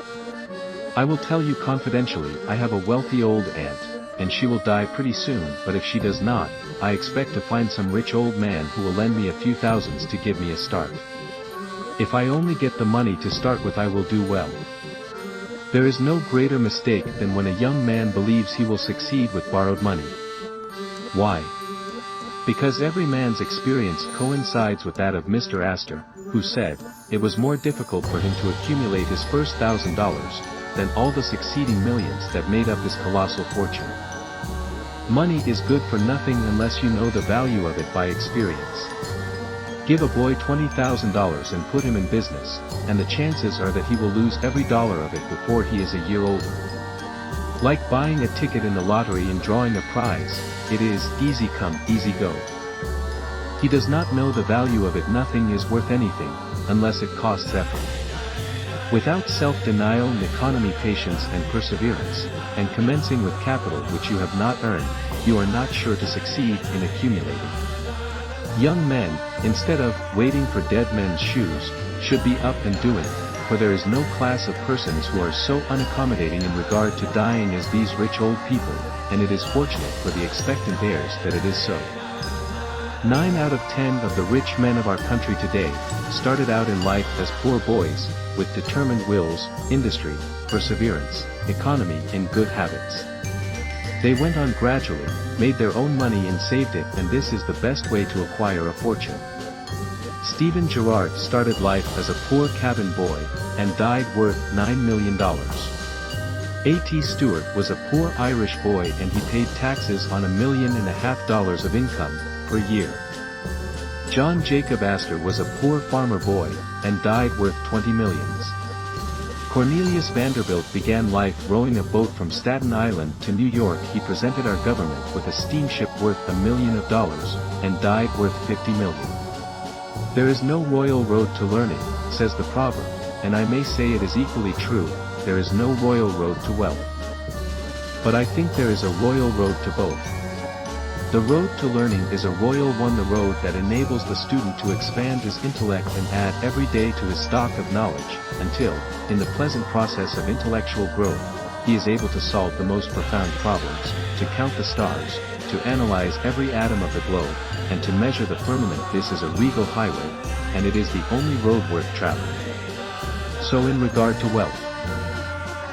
I will tell you confidentially, I have a wealthy old aunt, and she will die pretty soon, but if she does not, I expect to find some rich old man who will lend me a few thousands to give me a start. If I only get the money to start with, I will do well. There is no greater mistake than when a young man believes he will succeed with borrowed money. Why? Because every man's experience coincides with that of Mr. Astor, who said, it was more difficult for him to accumulate his first $1,000, than all the succeeding millions that made up his colossal fortune. Money is good for nothing unless you know the value of it by experience. Give a boy $20,000 and put him in business, and the chances are that he will lose every dollar of it before he is a year older. Like buying a ticket in the lottery and drawing a prize, it is easy come, easy go. He does not know the value of it. Nothing is worth anything, unless it costs effort. Without self-denial and economy, patience and perseverance, and commencing with capital which you have not earned, you are not sure to succeed in accumulating. Young men, instead of waiting for dead men's shoes, should be up and doing, for there is no class of persons who are so unaccommodating in regard to dying as these rich old people, and it is fortunate for the expectant heirs that it is so. 9 out of 10 of the rich men of our country today started out in life as poor boys, with determined wills, industry, perseverance, economy, and good habits. They went on gradually, made their own money and saved it, and this is the best way to acquire a fortune. Stephen Girard started life as a poor cabin boy, and died worth $9 million. A.T. Stewart was a poor Irish boy and he paid taxes on $1.5 million of income per year. John Jacob Astor was a poor farmer boy, and died worth 20 millions. Cornelius Vanderbilt began life rowing a boat from Staten Island to New York. He presented our government with a steamship worth $1 million, and died worth 50 million. There is no royal road to learning, says the proverb, and I may say it is equally true, there is no royal road to wealth. But I think there is a royal road to both. The road to learning is a royal one, the road that enables the student to expand his intellect and add every day to his stock of knowledge, until, in the pleasant process of intellectual growth, he is able to solve the most profound problems, to count the stars, to analyze every atom of the globe, and to measure the firmament. This is a regal highway, and it is the only road worth traveling. So in regard to wealth,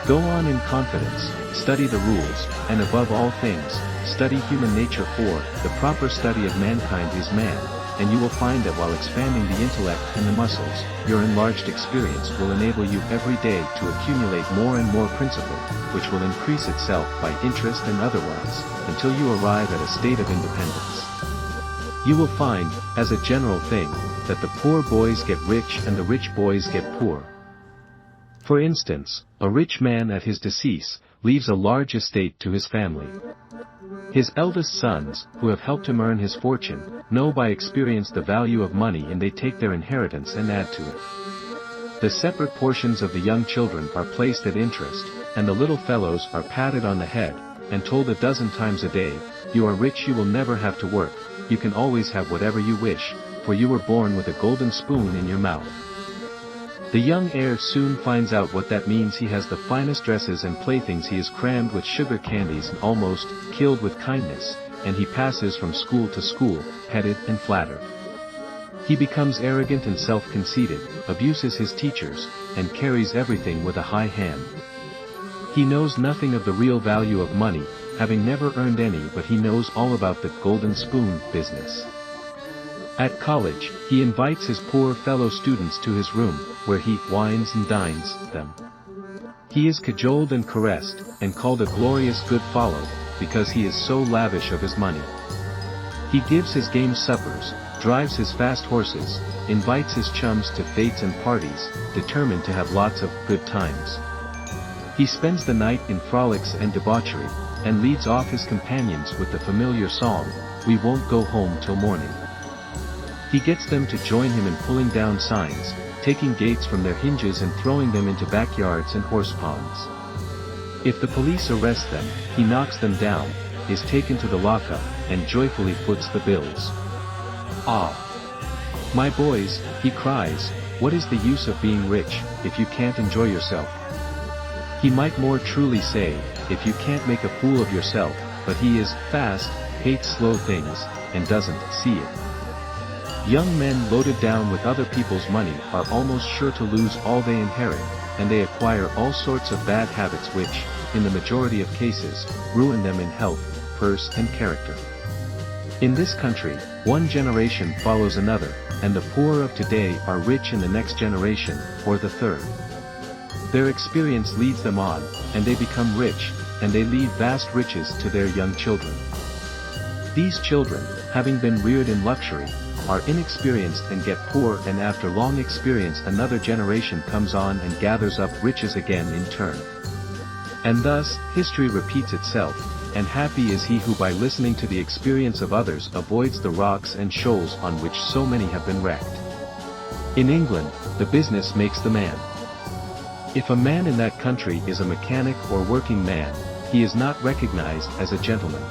go on in confidence, study the rules, and above all things, study human nature, for the proper study of mankind is man, and you will find that while expanding the intellect and the muscles, your enlarged experience will enable you every day to accumulate more and more principle, which will increase itself by interest and otherwise, until you arrive at a state of independence. You will find, as a general thing, that the poor boys get rich and the rich boys get poor. For instance, a rich man at his decease leaves a large estate to his family. His eldest sons, who have helped him earn his fortune, know by experience the value of money, and they take their inheritance and add to it. The separate portions of the young children are placed at interest, and the little fellows are patted on the head, and told a dozen times a day, "You are rich, you will never have to work, you can always have whatever you wish, for you were born with a golden spoon in your mouth." The young heir soon finds out what that means. He has the finest dresses and playthings, he is crammed with sugar candies and almost killed with kindness, and he passes from school to school, petted and flattered. He becomes arrogant and self-conceited, abuses his teachers, and carries everything with a high hand. He knows nothing of the real value of money, having never earned any, but he knows all about the golden spoon business. At college, he invites his poor fellow students to his room, where he wines and dines them. He is cajoled and caressed, and called a glorious good fellow, because he is so lavish of his money. He gives his game suppers, drives his fast horses, invites his chums to fetes and parties, determined to have lots of good times. He spends the night in frolics and debauchery, and leads off his companions with the familiar song, "We won't go home till morning." He gets them to join him in pulling down signs, taking gates from their hinges and throwing them into backyards and horse ponds. If the police arrest them, he knocks them down, is taken to the lockup, and joyfully foots the bills. "Ah! My boys," he cries, "what is the use of being rich, if you can't enjoy yourself?" He might more truly say, if you can't make a fool of yourself, but he is fast, hates slow things, and doesn't see it. Young men loaded down with other people's money are almost sure to lose all they inherit, and they acquire all sorts of bad habits which, in the majority of cases, ruin them in health, purse and character. In this country, one generation follows another, and the poor of today are rich in the next generation, or the third. Their experience leads them on, and they become rich, and they leave vast riches to their young children. These children, having been reared in luxury, are inexperienced and get poor, and after long experience another generation comes on and gathers up riches again in turn. And thus, history repeats itself, and happy is he who by listening to the experience of others avoids the rocks and shoals on which so many have been wrecked. In England, the business makes the man. If a man in that country is a mechanic or working man, he is not recognized as a gentleman.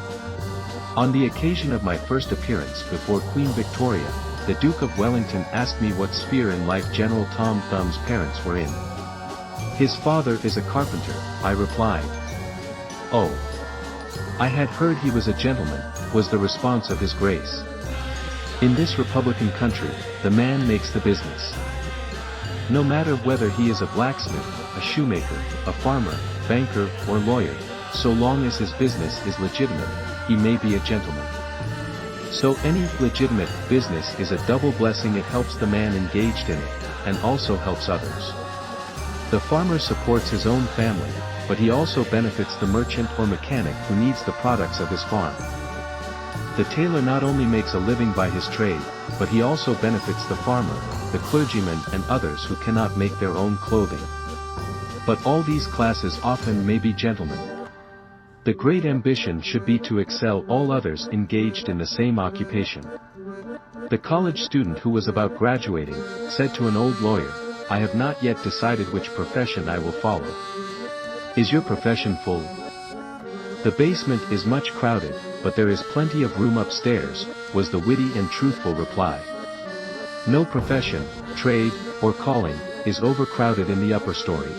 On the occasion of my first appearance before Queen Victoria, the Duke of Wellington asked me what sphere in life General Tom Thumb's parents were in. "His father is a carpenter," I replied. "Oh. I had heard he was a gentleman," was the response of His Grace. In this republican country, the man makes the business. No matter whether he is a blacksmith, a shoemaker, a farmer, banker, or lawyer, so long as his business is legitimate, he may be a gentleman. So any legitimate business is a double blessing. It helps the man engaged in it, and also helps others. The farmer supports his own family, but he also benefits the merchant or mechanic who needs the products of his farm. The tailor not only makes a living by his trade, but he also benefits the farmer, the clergyman and others who cannot make their own clothing. But all these classes often may be gentlemen. The great ambition should be to excel all others engaged in the same occupation. The college student who was about graduating, said to an old lawyer, "I have not yet decided which profession I will follow." "Is your profession full?" "The basement is much crowded, but there is plenty of room upstairs," was the witty and truthful reply. No profession, trade, or calling, is overcrowded in the upper story.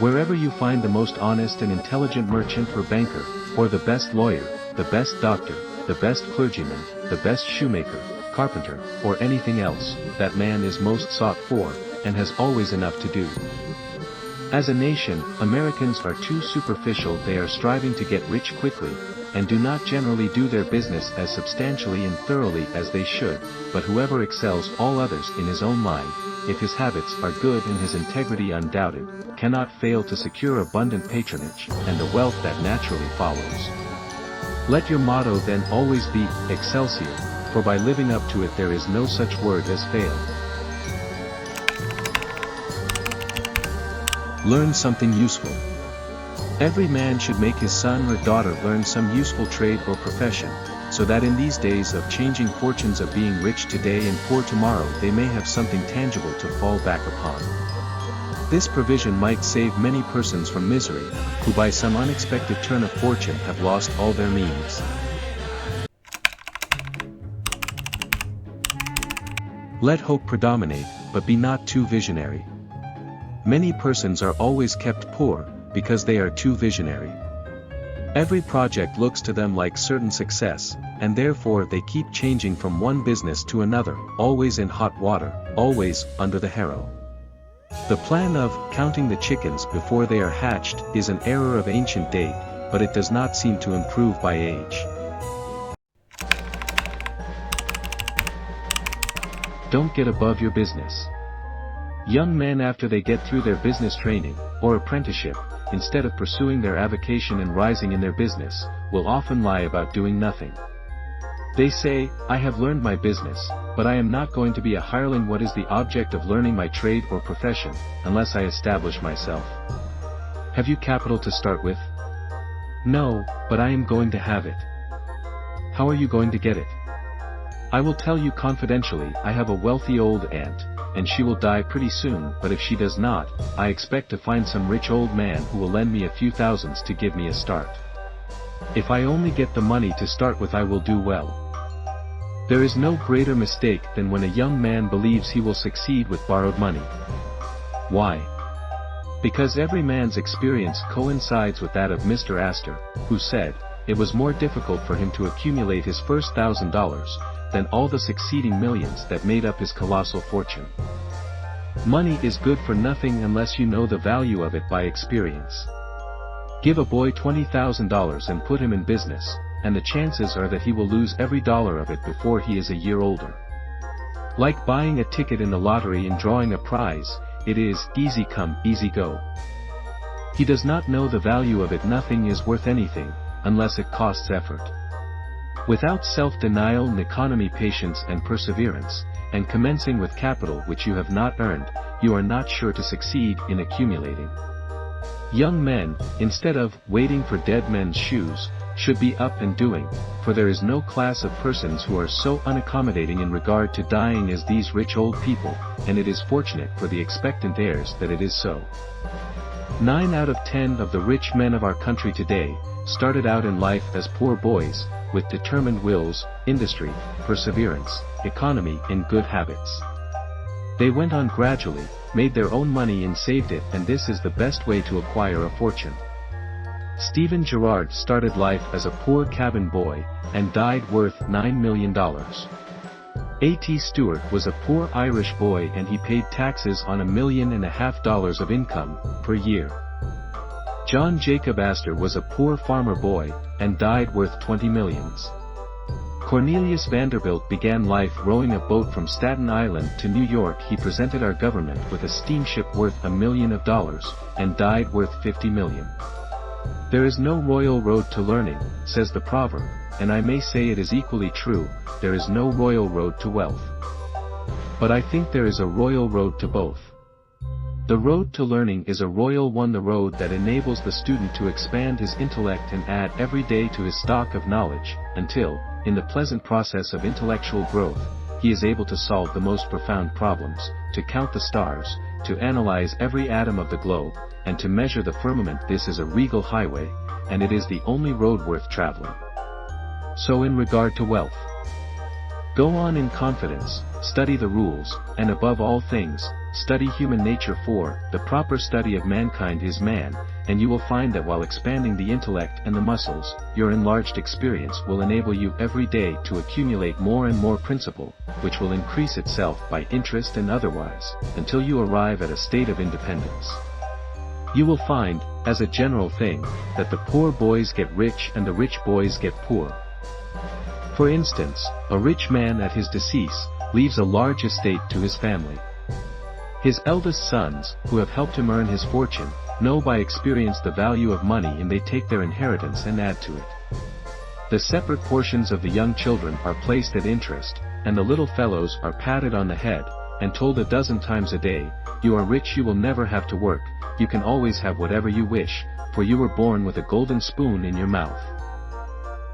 Wherever you find the most honest and intelligent merchant or banker, or the best lawyer, the best doctor, the best clergyman, the best shoemaker, carpenter, or anything else, that man is most sought for, and has always enough to do. As a nation, Americans are too superficial. They are striving to get rich quickly, and do not generally do their business as substantially and thoroughly as they should, but whoever excels all others in his own line, if his habits are good and his integrity undoubted, cannot fail to secure abundant patronage, and the wealth that naturally follows. Let your motto then always be, Excelsior, for by living up to it there is no such word as fail. Learn something useful. Every man should make his son or daughter learn some useful trade or profession, so that in these days of changing fortunes, of being rich today and poor tomorrow, they may have something tangible to fall back upon. This provision might save many persons from misery, who by some unexpected turn of fortune have lost all their means. Let hope predominate, but be not too visionary. Many persons are always kept poor, because they are too visionary. Every project looks to them like certain success, and therefore they keep changing from one business to another, always in hot water, always under the harrow. The plan of counting the chickens before they are hatched is an error of ancient date, but it does not seem to improve by age. Don't get above your business. Young men, after they get through their business training, or apprenticeship, instead of pursuing their avocation and rising in their business, will often lie about doing nothing. They say, "I have learned my business, but I am not going to be a hireling." What is the object of learning my trade or profession, unless I establish myself? Have you capital to start with? No, but I am going to have it. How are you going to get it? I will tell you confidentially. I have a wealthy old aunt, and she will die pretty soon, but if she does not, I expect to find some rich old man who will lend me a few thousands to give me a start. If I only get the money to start with, I will do well. There is no greater mistake than when a young man believes he will succeed with borrowed money. Why? Because every man's experience coincides with that of Mr. Astor, who said, it was more difficult for him to accumulate his first $1,000, than all the succeeding millions that made up his colossal fortune. Money is good for nothing unless you know the value of it by experience. Give a boy $20,000 and put him in business, and the chances are that he will lose every dollar of it before he is a year older. Like buying a ticket in the lottery and drawing a prize, it is easy come, easy go. He does not know the value of it. Nothing is worth anything, unless it costs effort. Without self-denial and economy, patience and perseverance, and commencing with capital which you have not earned, you are not sure to succeed in accumulating. Young men, instead of waiting for dead men's shoes, should be up and doing, for there is no class of persons who are so unaccommodating in regard to dying as these rich old people, and it is fortunate for the expectant heirs that it is so. 9 out of 10 of the rich men of our country today, started out in life as poor boys, with determined wills, industry, perseverance, economy and good habits. They went on gradually, made their own money and saved it, and this is the best way to acquire a fortune. Stephen Girard started life as a poor cabin boy, and died worth $9 million. A.T. Stewart was a poor Irish boy and he paid taxes on $1.5 million of income, per year. John Jacob Astor was a poor farmer boy, and died worth 20 millions. Cornelius Vanderbilt began life rowing a boat from Staten Island to New York. He presented our government with a steamship worth $1 million, and died worth 50 million. There is no royal road to learning, says the proverb, and I may say it is equally true, there is no royal road to wealth. But I think there is a royal road to both. The road to learning is a royal one, the road that enables the student to expand his intellect and add every day to his stock of knowledge, until, in the pleasant process of intellectual growth, he is able to solve the most profound problems, to count the stars, to analyze every atom of the globe, and to measure the firmament. This is a regal highway, and it is the only road worth traveling. So in regard to wealth, go on in confidence, study the rules, and above all things, study human nature, for the proper study of mankind is man, and you will find that while expanding the intellect and the muscles, your enlarged experience will enable you every day to accumulate more and more principle, which will increase itself by interest and otherwise, until you arrive at a state of independence. You will find, as a general thing, that the poor boys get rich and the rich boys get poor. For instance, a rich man at his decease leaves a large estate to his family. His eldest sons, who have helped him earn his fortune, know by experience the value of money, and they take their inheritance and add to it. The separate portions of the young children are placed at interest, and the little fellows are patted on the head, and told a dozen times a day, "You are rich, you will never have to work, you can always have whatever you wish, for you were born with a golden spoon in your mouth."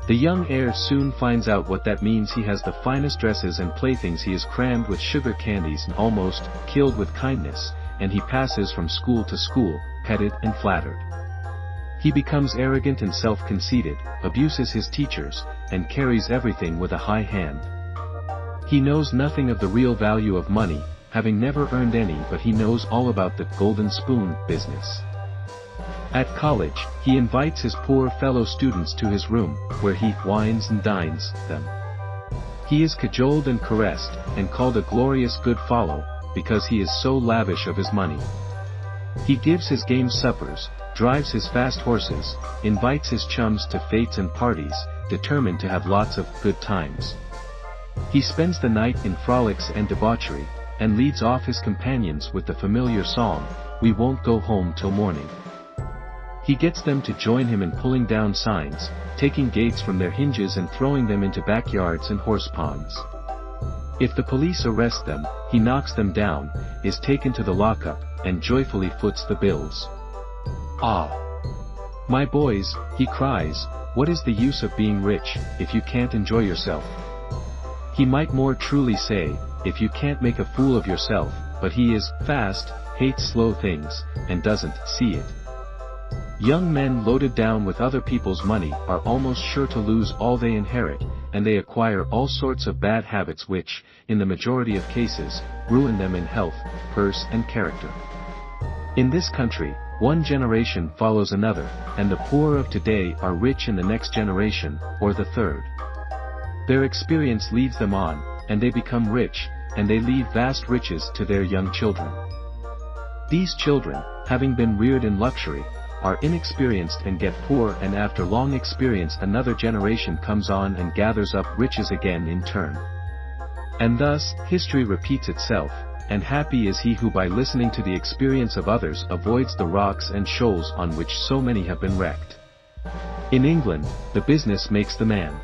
The young heir soon finds out what that means. He has the finest dresses and playthings, he is crammed with sugar candies and almost killed with kindness, and he passes from school to school, petted and flattered. He becomes arrogant and self-conceited, abuses his teachers, and carries everything with a high hand. He knows nothing of the real value of money, having never earned any, but he knows all about the golden spoon business. At college, he invites his poor fellow students to his room, where he wines and dines them. He is cajoled and caressed, and called a glorious good fellow, because he is so lavish of his money. He gives his game suppers, drives his fast horses, invites his chums to fetes and parties, determined to have lots of good times. He spends the night in frolics and debauchery, and leads off his companions with the familiar song, "We won't go home till morning." He gets them to join him in pulling down signs, taking gates from their hinges and throwing them into backyards and horse ponds. If the police arrest them, he knocks them down, is taken to the lockup, and joyfully foots the bills. "Ah! My boys," he cries, "what is the use of being rich, if you can't enjoy yourself?" He might more truly say, if you can't make a fool of yourself, but he is fast, hates slow things, and doesn't see it. Young men loaded down with other people's money are almost sure to lose all they inherit, and they acquire all sorts of bad habits which, in the majority of cases, ruin them in health, purse and character. In this country, one generation follows another, and the poor of today are rich in the next generation, or the third. Their experience leads them on, and they become rich, and they leave vast riches to their young children. These children, having been reared in luxury, are inexperienced and get poor, and after long experience another generation comes on and gathers up riches again in turn. And thus, history repeats itself, and happy is he who by listening to the experience of others avoids the rocks and shoals on which so many have been wrecked. In England, the business makes the man.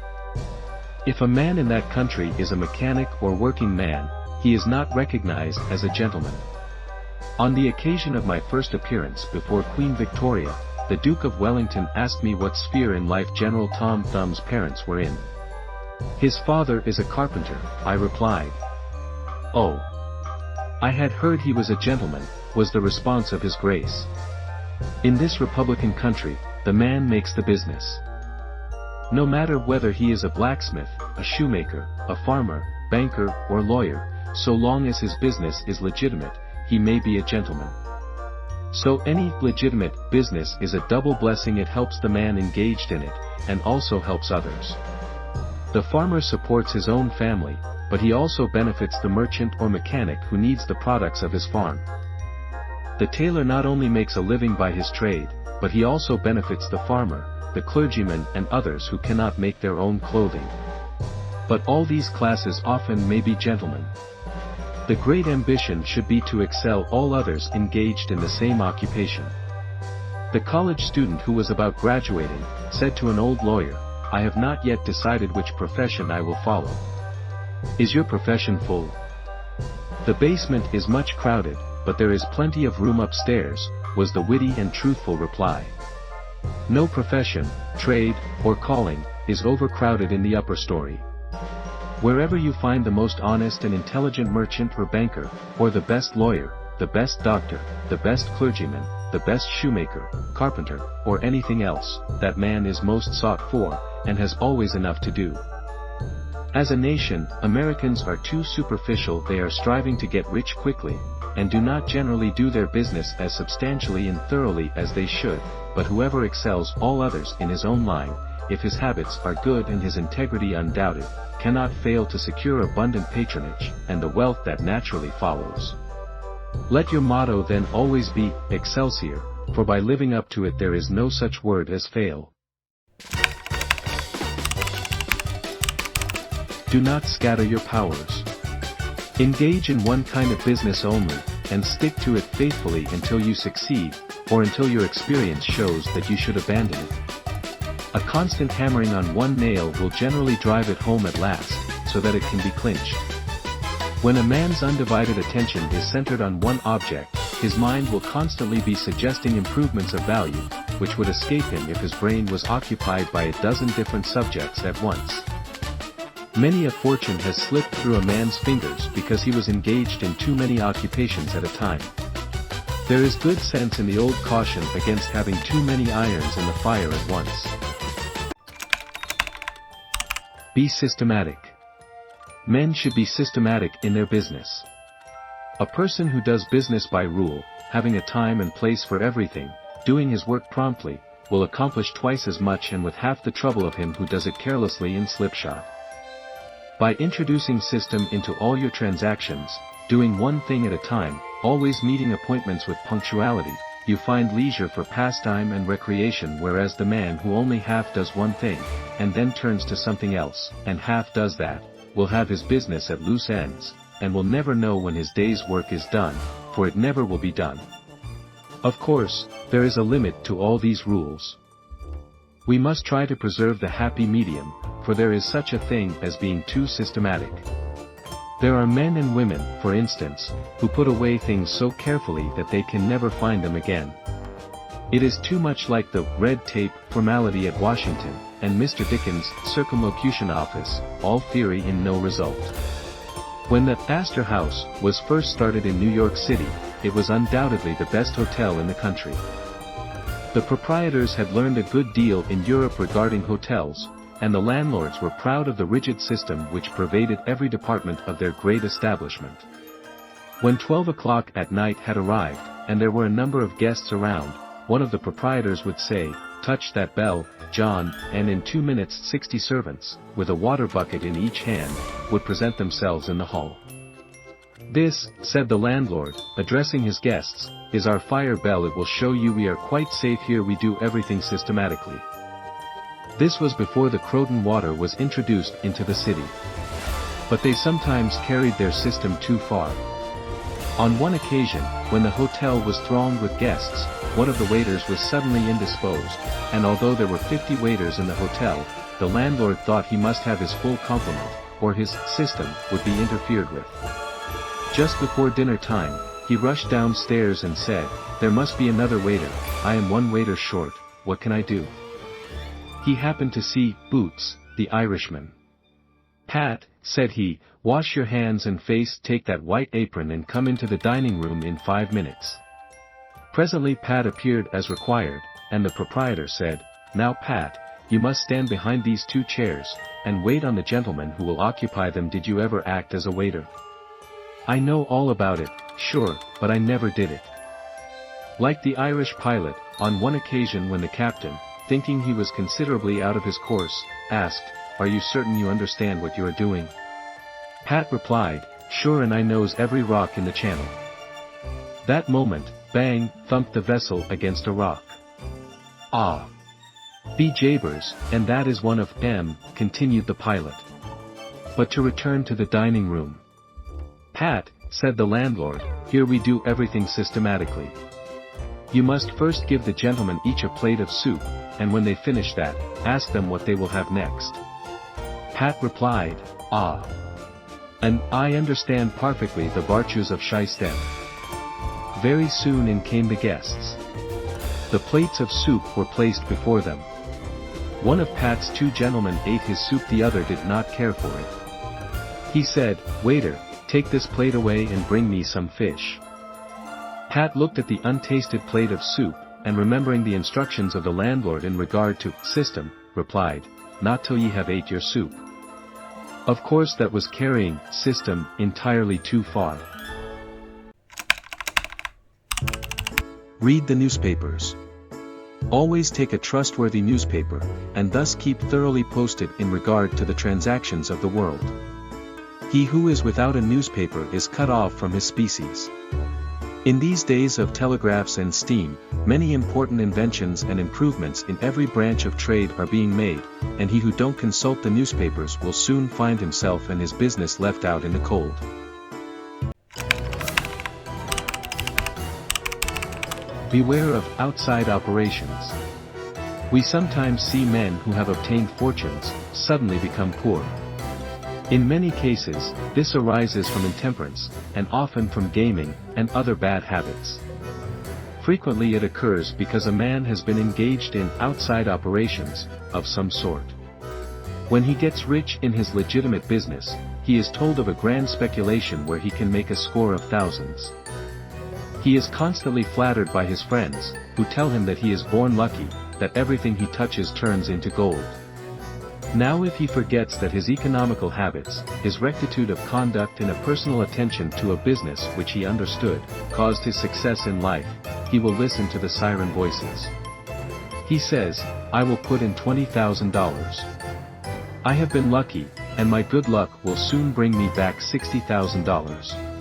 If a man in that country is a mechanic or working man, he is not recognized as a gentleman. On the occasion of my first appearance before Queen Victoria, the Duke of Wellington asked me what sphere in life General Tom Thumb's parents were in. "His father is a carpenter," I replied. "Oh. I had heard he was a gentleman," was the response of His Grace. In this republican country, the man makes the business. No matter whether he is a blacksmith, a shoemaker, a farmer, banker, or lawyer, so long as his business is legitimate, he may be a gentleman. So any legitimate business is a double blessing. It helps the man engaged in it, and also helps others. The farmer supports his own family, but he also benefits the merchant or mechanic who needs the products of his farm. The tailor not only makes a living by his trade, but he also benefits the farmer, the clergyman and others who cannot make their own clothing. But all these classes often may be gentlemen. The great ambition should be to excel all others engaged in the same occupation. The college student who was about graduating, said to an old lawyer, "I have not yet decided which profession I will follow." "Is your profession full?" "The basement is much crowded, but there is plenty of room upstairs," was the witty and truthful reply. No profession, trade, or calling, is overcrowded in the upper story. Wherever you find the most honest and intelligent merchant or banker, or the best lawyer, the best doctor, the best clergyman, the best shoemaker, carpenter, or anything else, that man is most sought for, and has always enough to do. As a nation, Americans are too superficial. They are striving to get rich quickly, and do not generally do their business as substantially and thoroughly as they should, but whoever excels all others in his own line, if his habits are good and his integrity undoubted, cannot fail to secure abundant patronage, and the wealth that naturally follows. Let your motto then always be, Excelsior, for by living up to it there is no such word as fail. Do not scatter your powers. Engage in one kind of business only, and stick to it faithfully until you succeed, or until your experience shows that you should abandon it. A constant hammering on one nail will generally drive it home at last, so that it can be clinched. When a man's undivided attention is centered on one object, his mind will constantly be suggesting improvements of value, which would escape him if his brain was occupied by a dozen different subjects at once. Many a fortune has slipped through a man's fingers because he was engaged in too many occupations at a time. There is good sense in the old caution against having too many irons in the fire at once. Be systematic. Men should be systematic in their business. A person who does business by rule, having a time and place for everything, doing his work promptly, will accomplish twice as much and with half the trouble of him who does it carelessly and slipshod. By introducing system into all your transactions, doing one thing at a time, always meeting appointments with punctuality, you find leisure for pastime and recreation, whereas the man who only half does one thing, and then turns to something else, and half does that, will have his business at loose ends, and will never know when his day's work is done, for it never will be done. Of course, there is a limit to all these rules. We must try to preserve the happy medium, for there is such a thing as being too systematic. There are men and women, for instance, who put away things so carefully that they can never find them again. It is too much like the red tape formality at Washington, and Mr. Dickens' circumlocution office, all theory in no result. When the Astor House was first started in New York City, it was undoubtedly the best hotel in the country. The proprietors had learned a good deal in Europe regarding hotels, and the landlords were proud of the rigid system which pervaded every department of their great establishment. When 12 o'clock at night had arrived, and there were a number of guests around, one of the proprietors would say, "Touch that bell, John," and in 2 minutes 60 servants, with a water bucket in each hand, would present themselves in the hall. "This," said the landlord, addressing his guests, "is our fire bell. It will show you we are quite safe here. We do everything systematically." This was before the Croton water was introduced into the city. But they sometimes carried their system too far. On one occasion, when the hotel was thronged with guests, one of the waiters was suddenly indisposed, and although there were 50 waiters in the hotel, the landlord thought he must have his full complement, or his system would be interfered with. Just before dinner time, he rushed downstairs and said, "There must be another waiter. I am one waiter short. What can I do?" He happened to see Boots, the Irishman. "Pat," said he, "wash your hands and face, take that white apron and come into the dining room in 5 minutes." Presently Pat appeared as required, and the proprietor said, "Now Pat, you must stand behind these 2 chairs, and wait on the gentleman who will occupy them. Did you ever act as a waiter?" "I know all about it, sure, but I never did it." Like the Irish pilot, on one occasion when the captain, thinking he was considerably out of his course, asked, "Are you certain you understand what you are doing?" Pat replied, "Sure, and I knows every rock in the channel." That moment, bang, thumped the vessel against a rock. Ah. Be Jabers, and that is one of them, continued the pilot. But to return to the dining room. Pat, said the landlord, here we do everything systematically. You must first give the gentlemen each a plate of soup, and when they finish that, ask them what they will have next. Pat replied, ah. And I understand perfectly the virtues of Shystem. Very soon in came the guests. The plates of soup were placed before them. One of Pat's two gentlemen ate his soup, the other did not care for it. He said, waiter, take this plate away and bring me some fish. Pat looked at the untasted plate of soup, and remembering the instructions of the landlord in regard to system, replied, not till ye have ate your soup. Of course that was carrying system entirely too far. Read the newspapers. Always take a trustworthy newspaper, and thus keep thoroughly posted in regard to the transactions of the world. He who is without a newspaper is cut off from his species. In these days of telegraphs and steam, many important inventions and improvements in every branch of trade are being made, and he who don't consult the newspapers will soon find himself and his business left out in the cold. Beware of outside operations. We sometimes see men who have obtained fortunes, suddenly become poor. In many cases, this arises from intemperance, and often from gaming, and other bad habits. Frequently it occurs because a man has been engaged in outside operations, of some sort. When he gets rich in his legitimate business, he is told of a grand speculation where he can make a score of thousands. He is constantly flattered by his friends, who tell him that he is born lucky, that everything he touches turns into gold. Now if he forgets that his economical habits, his rectitude of conduct and a personal attention to a business which he understood, caused his success in life, he will listen to the siren voices. He says, I will put in $20,000. I have been lucky, and my good luck will soon bring me back $60,000.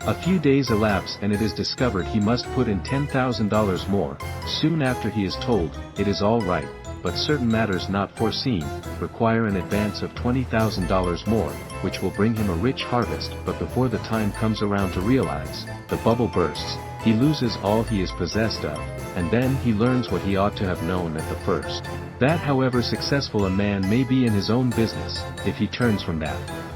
A few days elapse and it is discovered he must put in $10,000 more. Soon after he is told, it is all right, but certain matters not foreseen, require an advance of $20,000 more, which will bring him a rich harvest, but before the time comes around to realize, the bubble bursts, he loses all he is possessed of, and then he learns what he ought to have known at the first. That however successful a man may be in his own business, if he turns from that,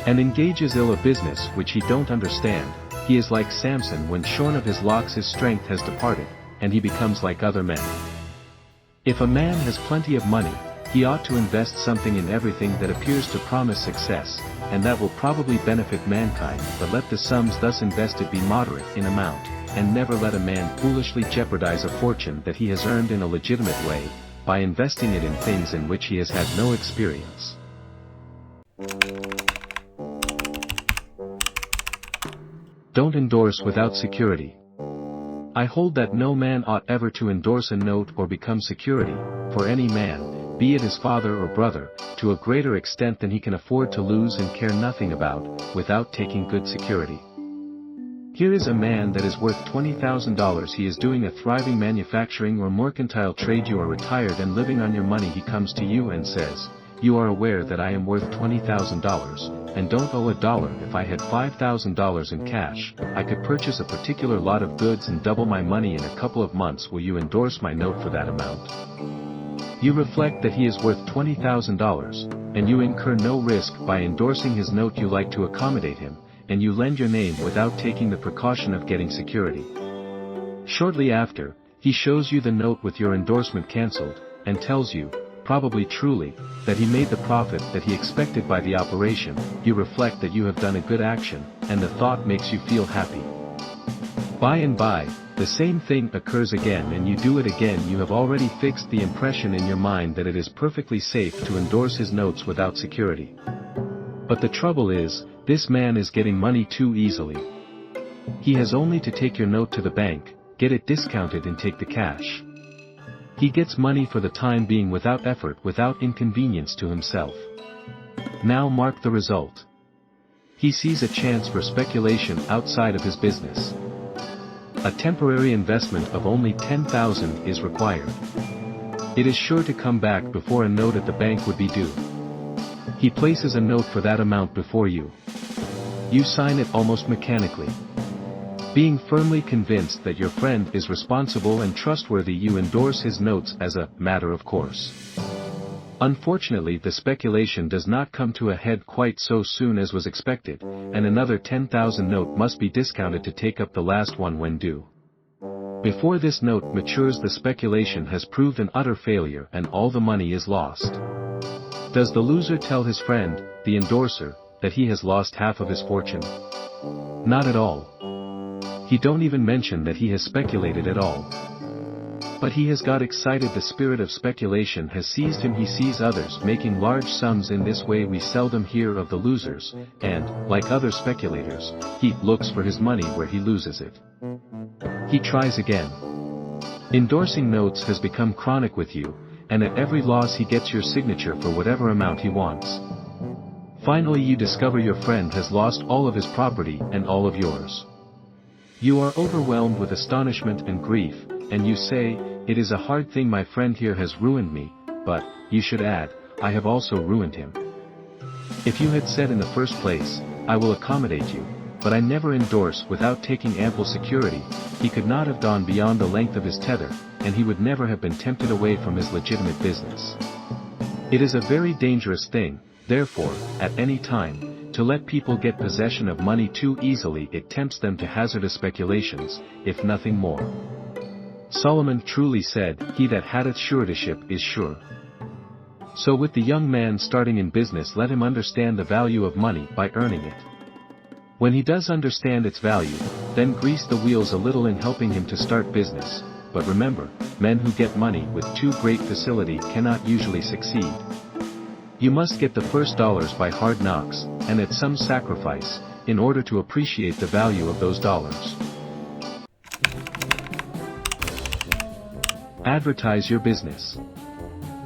and engages ill a business which he don't understand, he is like Samson when shorn of his locks his strength has departed, and he becomes like other men. If a man has plenty of money, he ought to invest something in everything that appears to promise success, and that will probably benefit mankind, but let the sums thus invested be moderate in amount, and never let a man foolishly jeopardize a fortune that he has earned in a legitimate way, by investing it in things in which he has had no experience. Don't endorse without security. I hold that no man ought ever to endorse a note or become security, for any man, be it his father or brother, to a greater extent than he can afford to lose and care nothing about, without taking good security. Here is a man that is worth $20,000. He is doing a thriving manufacturing or mercantile trade. You are retired and living on your money. He comes to you and says, you are aware that I am worth $20,000, and don't owe a dollar. If I had $5,000 in cash, I could purchase a particular lot of goods and double my money in a couple of months. Will you endorse my note for that amount? You reflect that he is worth $20,000, and you incur no risk by endorsing his note. You like to accommodate him, and you lend your name without taking the precaution of getting security. Shortly after, he shows you the note with your endorsement cancelled, and tells you, probably truly, that he made the profit that he expected by the operation. You reflect that you have done a good action, and the thought makes you feel happy. By and by, the same thing occurs again and you do it again. You have already fixed the impression in your mind that it is perfectly safe to endorse his notes without security. But the trouble is, this man is getting money too easily. He has only to take your note to the bank, get it discounted and take the cash. He gets money for the time being without effort, without inconvenience to himself. Now mark the result. He sees a chance for speculation outside of his business. A temporary investment of only 10,000 is required. It is sure to come back before a note at the bank would be due. He places a note for that amount before you. You sign it almost mechanically. Being firmly convinced that your friend is responsible and trustworthy, you endorse his notes as a matter of course. Unfortunately, the speculation does not come to a head quite so soon as was expected, and another 10,000 note must be discounted to take up the last one when due. Before this note matures, the speculation has proved an utter failure and all the money is lost. Does the loser tell his friend, the endorser, that he has lost half of his fortune? Not at all. He don't even mention that he has speculated at all. But he has got excited. The spirit of speculation has seized him. He sees others making large sums in this way. We seldom hear of the losers, and, like other speculators, he looks for his money where he loses it. He tries again. Endorsing notes has become chronic with you, and at every loss he gets your signature for whatever amount he wants. Finally you discover your friend has lost all of his property and all of yours. You are overwhelmed with astonishment and grief, and you say, "It is a hard thing, my friend here has ruined me," but, you should add, "I have also ruined him." If you had said in the first place, "I will accommodate you, but I never endorse without taking ample security," he could not have gone beyond the length of his tether, and he would never have been tempted away from his legitimate business. It is a very dangerous thing, therefore, at any time, to let people get possession of money too easily. It tempts them to hazardous speculations, if nothing more. Solomon truly said, "He that hath suretyship is sure." So with the young man starting in business, let him understand the value of money by earning it. When he does understand its value, then grease the wheels a little in helping him to start business, but remember, men who get money with too great facility cannot usually succeed. You must get the first dollars by hard knocks, and at some sacrifice, in order to appreciate the value of those dollars. Advertise your business.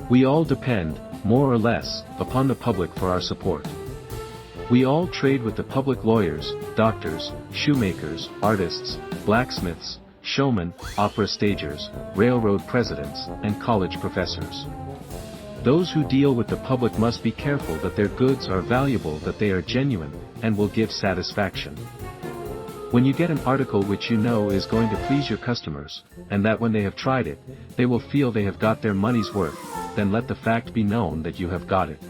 We all depend, more or less, upon the public for our support. We all trade with the public: lawyers, doctors, shoemakers, artists, blacksmiths, showmen, opera stagers, railroad presidents, and college professors. Those who deal with the public must be careful that their goods are valuable, that they are genuine, and will give satisfaction. When you get an article which you know is going to please your customers, and that when they have tried it, they will feel they have got their money's worth, then let the fact be known that you have got it.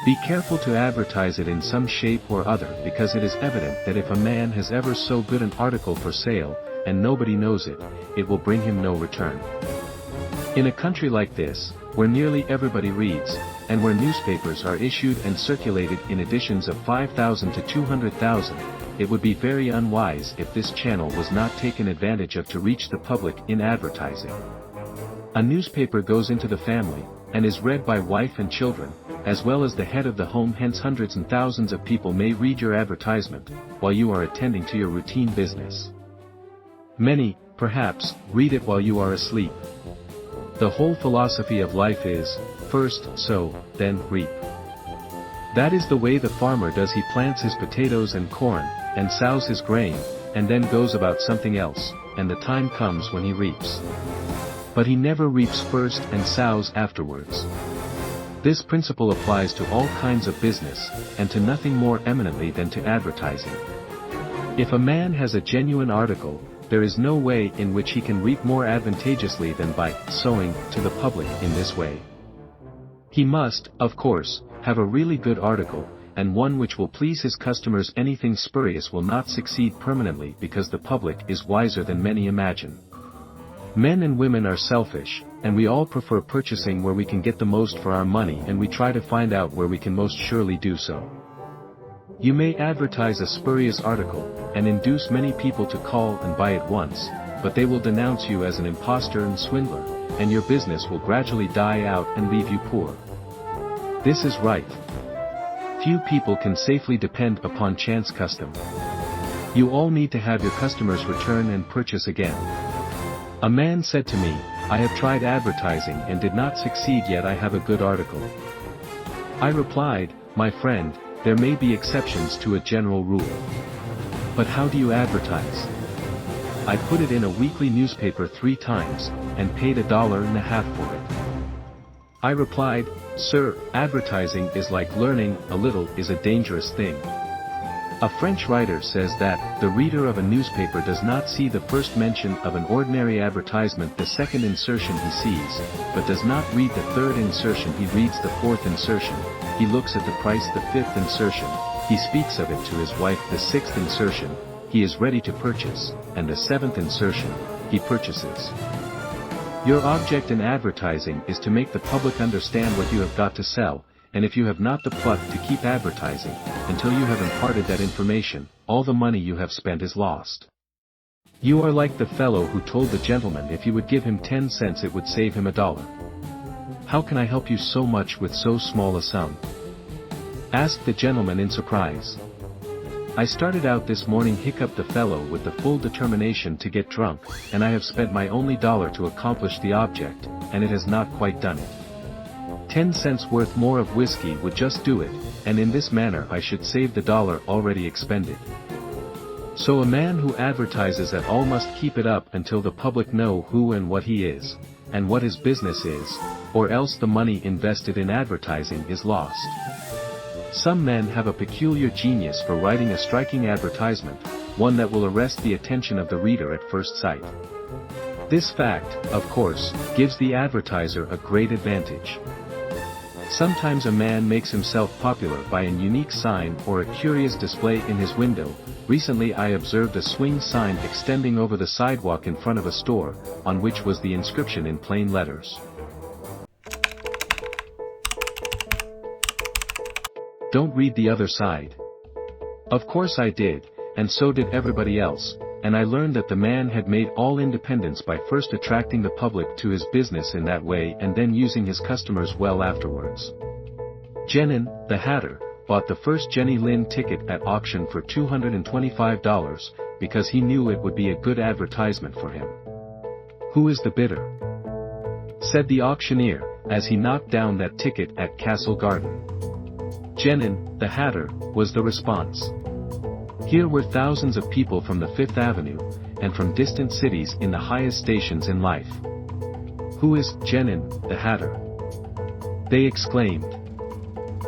Be careful to advertise it in some shape or other, because it is evident that if a man has ever so good an article for sale, and nobody knows it, it will bring him no return. In a country like this, where nearly everybody reads, and where newspapers are issued and circulated in editions of 5,000 to 200,000, it would be very unwise if this channel was not taken advantage of to reach the public in advertising. A newspaper goes into the family, and is read by wife and children, as well as the head of the home. Hence hundreds and thousands of people may read your advertisement, while you are attending to your routine business. Many, perhaps, read it while you are asleep. The whole philosophy of life is, first sow, then reap. That is the way the farmer does. He plants his potatoes and corn, and sows his grain, and then goes about something else, and the time comes when he reaps. But he never reaps first and sows afterwards. This principle applies to all kinds of business, and to nothing more eminently than to advertising. If a man has a genuine article, there is no way in which he can reap more advantageously than by sowing to the public in this way. He must, of course, have a really good article, and one which will please his customers. Anything spurious will not succeed permanently, because the public is wiser than many imagine. Men and women are selfish, and we all prefer purchasing where we can get the most for our money, and we try to find out where we can most surely do so. You may advertise a spurious article, and induce many people to call and buy at once, but they will denounce you as an impostor and swindler, and your business will gradually die out and leave you poor. This is right. Few people can safely depend upon chance custom. You all need to have your customers return and purchase again. A man said to me, "I have tried advertising and did not succeed, yet I have a good article." I replied, "My friend, there may be exceptions to a general rule. But how do you advertise? I put it in a weekly newspaper 3 times, and paid $1.50 for it. I replied, "Sir, advertising is like learning, a little is a dangerous thing." A French writer says that, "The reader of a newspaper does not see the first mention of an ordinary advertisement, the second insertion he sees, but does not read the third insertion, he reads the fourth insertion, he looks at the price the fifth insertion, he speaks of it to his wife the sixth insertion, he is ready to purchase, and the seventh insertion, he purchases." Your object in advertising is to make the public understand what you have got to sell, and if you have not the pluck to keep advertising, until you have imparted that information, all the money you have spent is lost. You are like the fellow who told the gentleman if he would give him 10 cents it would save him $1. "How can I help you so much with so small a sum?" asked the gentleman in surprise. "I started out this morning," hiccuped the fellow, "with the full determination to get drunk, and I have spent my only $1 to accomplish the object, and it has not quite done it. 10 cents worth more of whiskey would just do it, and in this manner I should save the $1 already expended." So a man who advertises at all must keep it up until the public know who and what he is, and what his business is, or else the money invested in advertising is lost. Some men have a peculiar genius for writing a striking advertisement, one that will arrest the attention of the reader at first sight. This fact, of course, gives the advertiser a great advantage. Sometimes a man makes himself popular by an unique sign or a curious display in his window. Recently I observed a swing sign extending over the sidewalk in front of a store, on which was the inscription in plain letters, "Don't read the other side." Of course I did, and so did everybody else, and I learned that the man had made all independence by first attracting the public to his business in that way and then using his customers well afterwards. Genin, the hatter, bought the first Jenny Lind ticket at auction for $225, because he knew it would be a good advertisement for him. "Who is the bidder?" said the auctioneer, as he knocked down that ticket at Castle Garden. "Genin, the hatter," was the response. Here were thousands of people from the Fifth Avenue, and from distant cities in the highest stations in life. "Who is Genin, the hatter?" they exclaimed.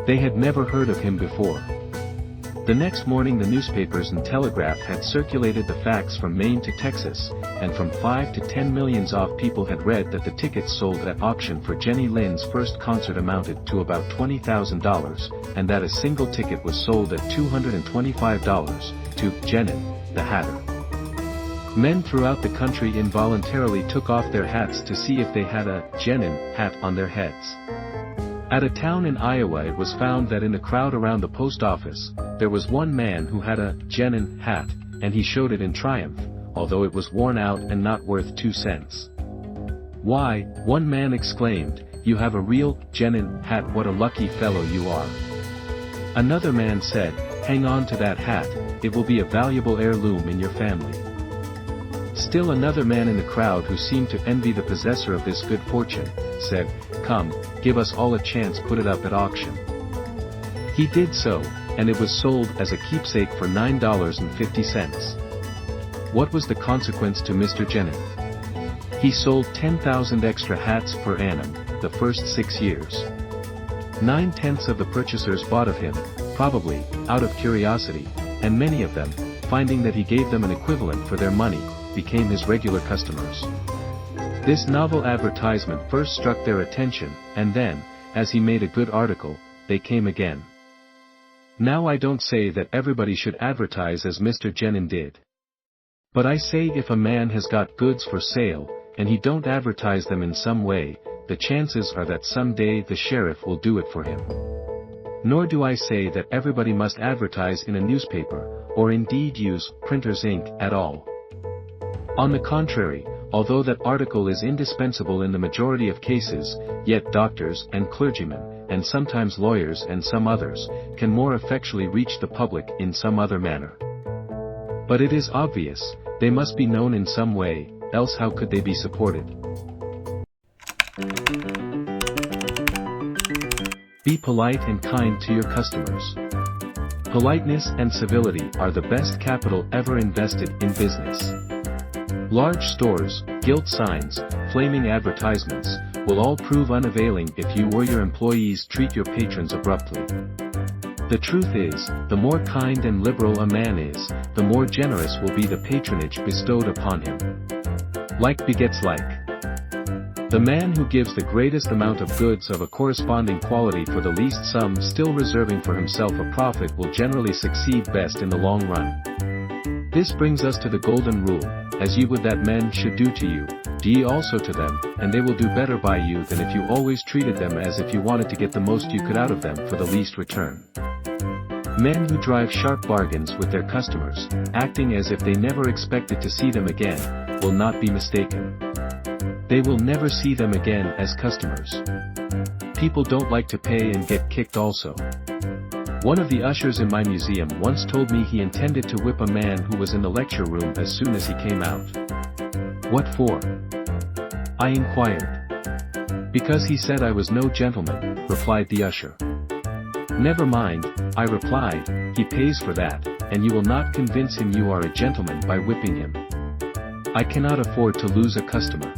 They had never heard of him before. The next morning the newspapers and telegraph had circulated the facts from Maine to Texas, and from 5 to 10 millions of people had read that the tickets sold at auction for Jenny Lind's first concert amounted to about $20,000, and that a single ticket was sold at $225, to Genin, the hatter. Men throughout the country involuntarily took off their hats to see if they had a Genin hat on their heads. At a town in Iowa it was found that in the crowd around the post office, there was one man who had a Genin hat, and he showed it in triumph, although it was worn out and not worth 2 cents. "Why," one man exclaimed, "you have a real Genin hat, what a lucky fellow you are." Another man said, "Hang on to that hat, it will be a valuable heirloom in your family." Still another man in the crowd, who seemed to envy the possessor of this good fortune, said, "Come, give us all a chance, put it up at auction." He did so, and it was sold as a keepsake for $9.50. What was the consequence to Mr. Genin? He sold 10,000 extra hats per annum, the first 6 years. 9/10 of the purchasers bought of him, probably, out of curiosity, and many of them, finding that he gave them an equivalent for their money, became his regular customers. This novel advertisement first struck their attention, and then, as he made a good article, they came again. Now I don't say that everybody should advertise as Mr. Genin did. But I say if a man has got goods for sale, and he don't advertise them in some way, the chances are that someday the sheriff will do it for him. Nor do I say that everybody must advertise in a newspaper, or indeed use printer's ink at all. On the contrary, although that article is indispensable in the majority of cases, yet doctors and clergymen, and sometimes lawyers and some others, can more effectually reach the public in some other manner. But it is obvious, they must be known in some way, else how could they be supported? Be polite and kind to your customers. Politeness and civility are the best capital ever invested in business. Large stores, gilt signs, flaming advertisements, will all prove unavailing if you or your employees treat your patrons abruptly. The truth is, the more kind and liberal a man is, the more generous will be the patronage bestowed upon him. Like begets like. The man who gives the greatest amount of goods of a corresponding quality for the least sum, still reserving for himself a profit, will generally succeed best in the long run. This brings us to the golden rule: as ye would that men should do to you, do ye also to them, and they will do better by you than if you always treated them as if you wanted to get the most you could out of them for the least return. Men who drive sharp bargains with their customers, acting as if they never expected to see them again, will not be mistaken. They will never see them again as customers. People don't like to pay and get kicked also. One of the ushers in my museum once told me he intended to whip a man who was in the lecture room as soon as he came out. "What for?" I inquired. "Because he said I was no gentleman," replied the usher. "Never mind," I replied, "he pays for that, and you will not convince him you are a gentleman by whipping him. I cannot afford to lose a customer.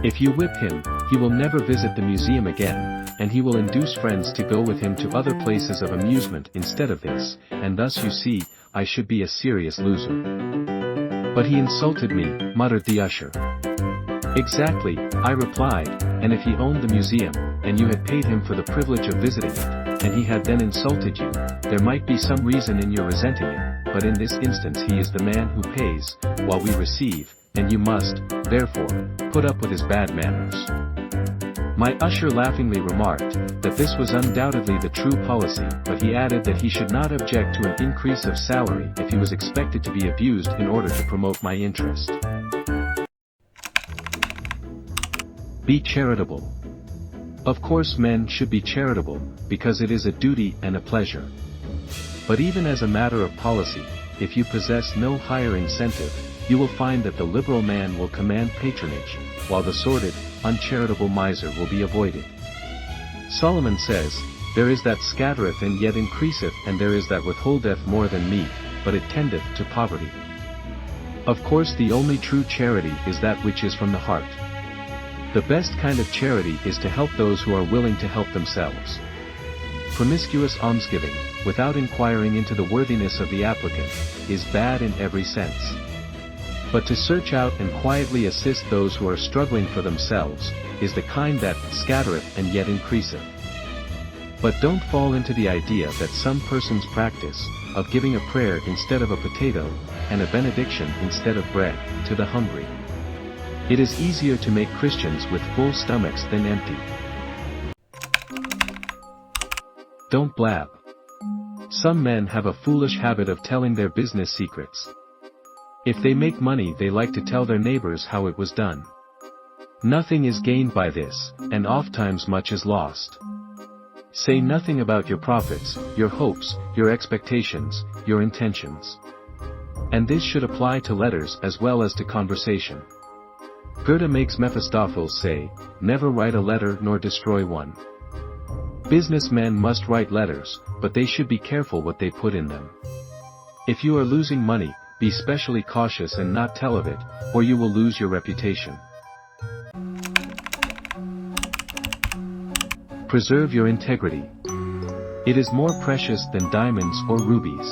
If you whip him, he will never visit the museum again, and he will induce friends to go with him to other places of amusement instead of this, and thus you see, I should be a serious loser." "But he insulted me," muttered the usher. "Exactly," I replied, "and if he owned the museum, and you had paid him for the privilege of visiting it, and he had then insulted you, there might be some reason in your resenting it, but in this instance he is the man who pays, while we receive, and you must, therefore, put up with his bad manners." My usher laughingly remarked, that this was undoubtedly the true policy, but he added that he should not object to an increase of salary if he was expected to be abused in order to promote my interest. Be charitable. Of course men should be charitable, because it is a duty and a pleasure. But even as a matter of policy, if you possess no higher incentive, you will find that the liberal man will command patronage, while the sordid, uncharitable miser will be avoided. Solomon says, "There is that scattereth and yet increaseth, and there is that withholdeth more than meat, but it tendeth to poverty." Of course the only true charity is that which is from the heart. The best kind of charity is to help those who are willing to help themselves. Promiscuous almsgiving, without inquiring into the worthiness of the applicant, is bad in every sense. But to search out and quietly assist those who are struggling for themselves, is the kind that scattereth and yet increaseth. But don't fall into the idea that some persons practice, of giving a prayer instead of a potato, and a benediction instead of bread, to the hungry. It is easier to make Christians with full stomachs than empty. Don't blab. Some men have a foolish habit of telling their business secrets. If they make money they like to tell their neighbors how it was done. Nothing is gained by this, and ofttimes much is lost. Say nothing about your profits, your hopes, your expectations, your intentions. And this should apply to letters as well as to conversation. Goethe makes Mephistopheles say, "Never write a letter nor destroy one." Businessmen must write letters, but they should be careful what they put in them. If you are losing money, be specially cautious and not tell of it, or you will lose your reputation. Preserve your integrity. It is more precious than diamonds or rubies.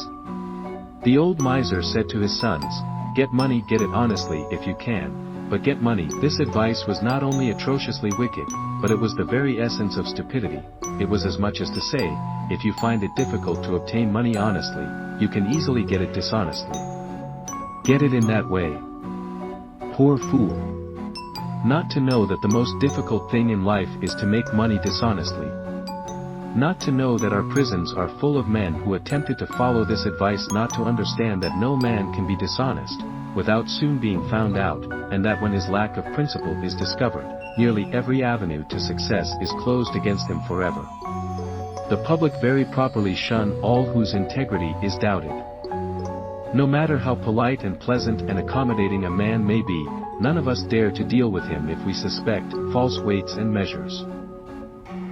The old miser said to his sons, "Get money, get it honestly if you can, but get money." This advice was not only atrociously wicked, but it was the very essence of stupidity. It was as much as to say, if you find it difficult to obtain money honestly, you can easily get it dishonestly. Get it in that way. Poor fool. Not to know that the most difficult thing in life is to make money dishonestly. Not to know that our prisons are full of men who attempted to follow this advice, not to understand that no man can be dishonest, without soon being found out, and that when his lack of principle is discovered, nearly every avenue to success is closed against him forever. The public very properly shun all whose integrity is doubted. No matter how polite and pleasant and accommodating a man may be, none of us dare to deal with him if we suspect false weights and measures.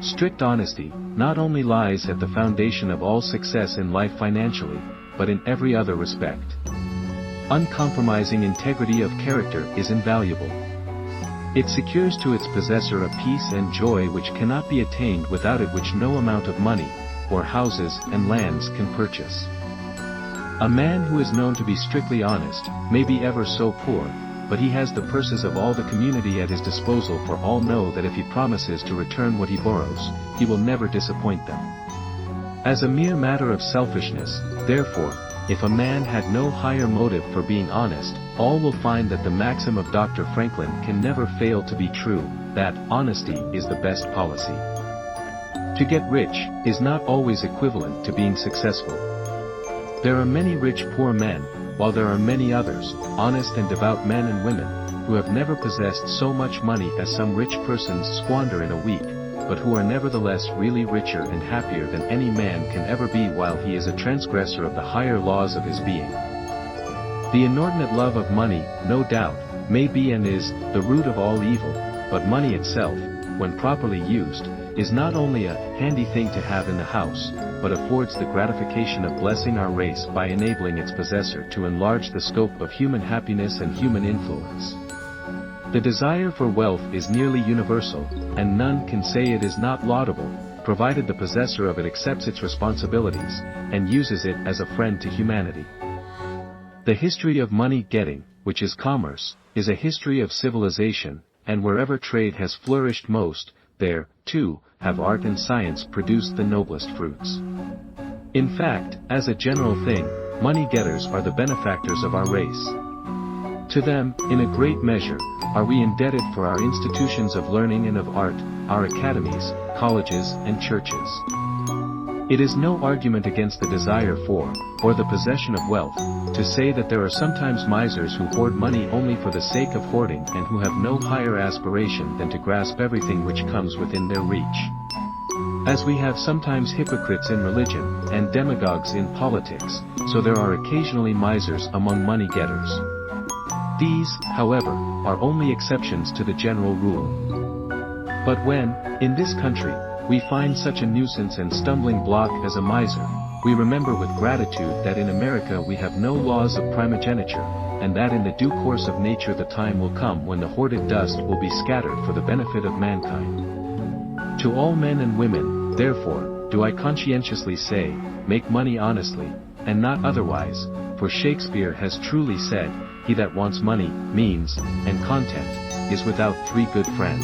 Strict honesty not only lies at the foundation of all success in life financially, but in every other respect. uncompromising integrity of character is invaluable. It secures to its possessor a peace and joy which cannot be attained without it, which no amount of money, or houses and lands can purchase. A man who is known to be strictly honest, may be ever so poor, but he has the purses of all the community at his disposal, for all know that if he promises to return what he borrows, he will never disappoint them. As a mere matter of selfishness, therefore, if a man had no higher motive for being honest, all will find that the maxim of Dr. Franklin can never fail to be true, that honesty is the best policy. To get rich is not always equivalent to being successful. There are many rich poor men, while there are many others, honest and devout men and women, who have never possessed so much money as some rich persons squander in a week, but who are nevertheless really richer and happier than any man can ever be while he is a transgressor of the higher laws of his being. The inordinate love of money, no doubt, may be and is the root of all evil, but money itself, when properly used, is not only a handy thing to have in the house, but affords the gratification of blessing our race by enabling its possessor to enlarge the scope of human happiness and human influence. The desire for wealth is nearly universal, and none can say it is not laudable, provided the possessor of it accepts its responsibilities, and uses it as a friend to humanity. The history of money-getting, which is commerce, is a history of civilization, and wherever trade has flourished most, there, too, have art and science produced the noblest fruits. In fact, as a general thing, money-getters are the benefactors of our race. To them, in a great measure, are we indebted for our institutions of learning and of art, our academies, colleges and churches. It is no argument against the desire for, or the possession of wealth, to say that there are sometimes misers who hoard money only for the sake of hoarding and who have no higher aspiration than to grasp everything which comes within their reach. As we have sometimes hypocrites in religion, and demagogues in politics, so there are occasionally misers among money-getters. These, however, are only exceptions to the general rule. But when, in this country, we find such a nuisance and stumbling block as a miser, we remember with gratitude that in America we have no laws of primogeniture, and that in the due course of nature the time will come when the hoarded dust will be scattered for the benefit of mankind. To all men and women, therefore, do I conscientiously say, make money honestly, and not otherwise, for Shakespeare has truly said, he that wants money, means, and content, is without three good friends.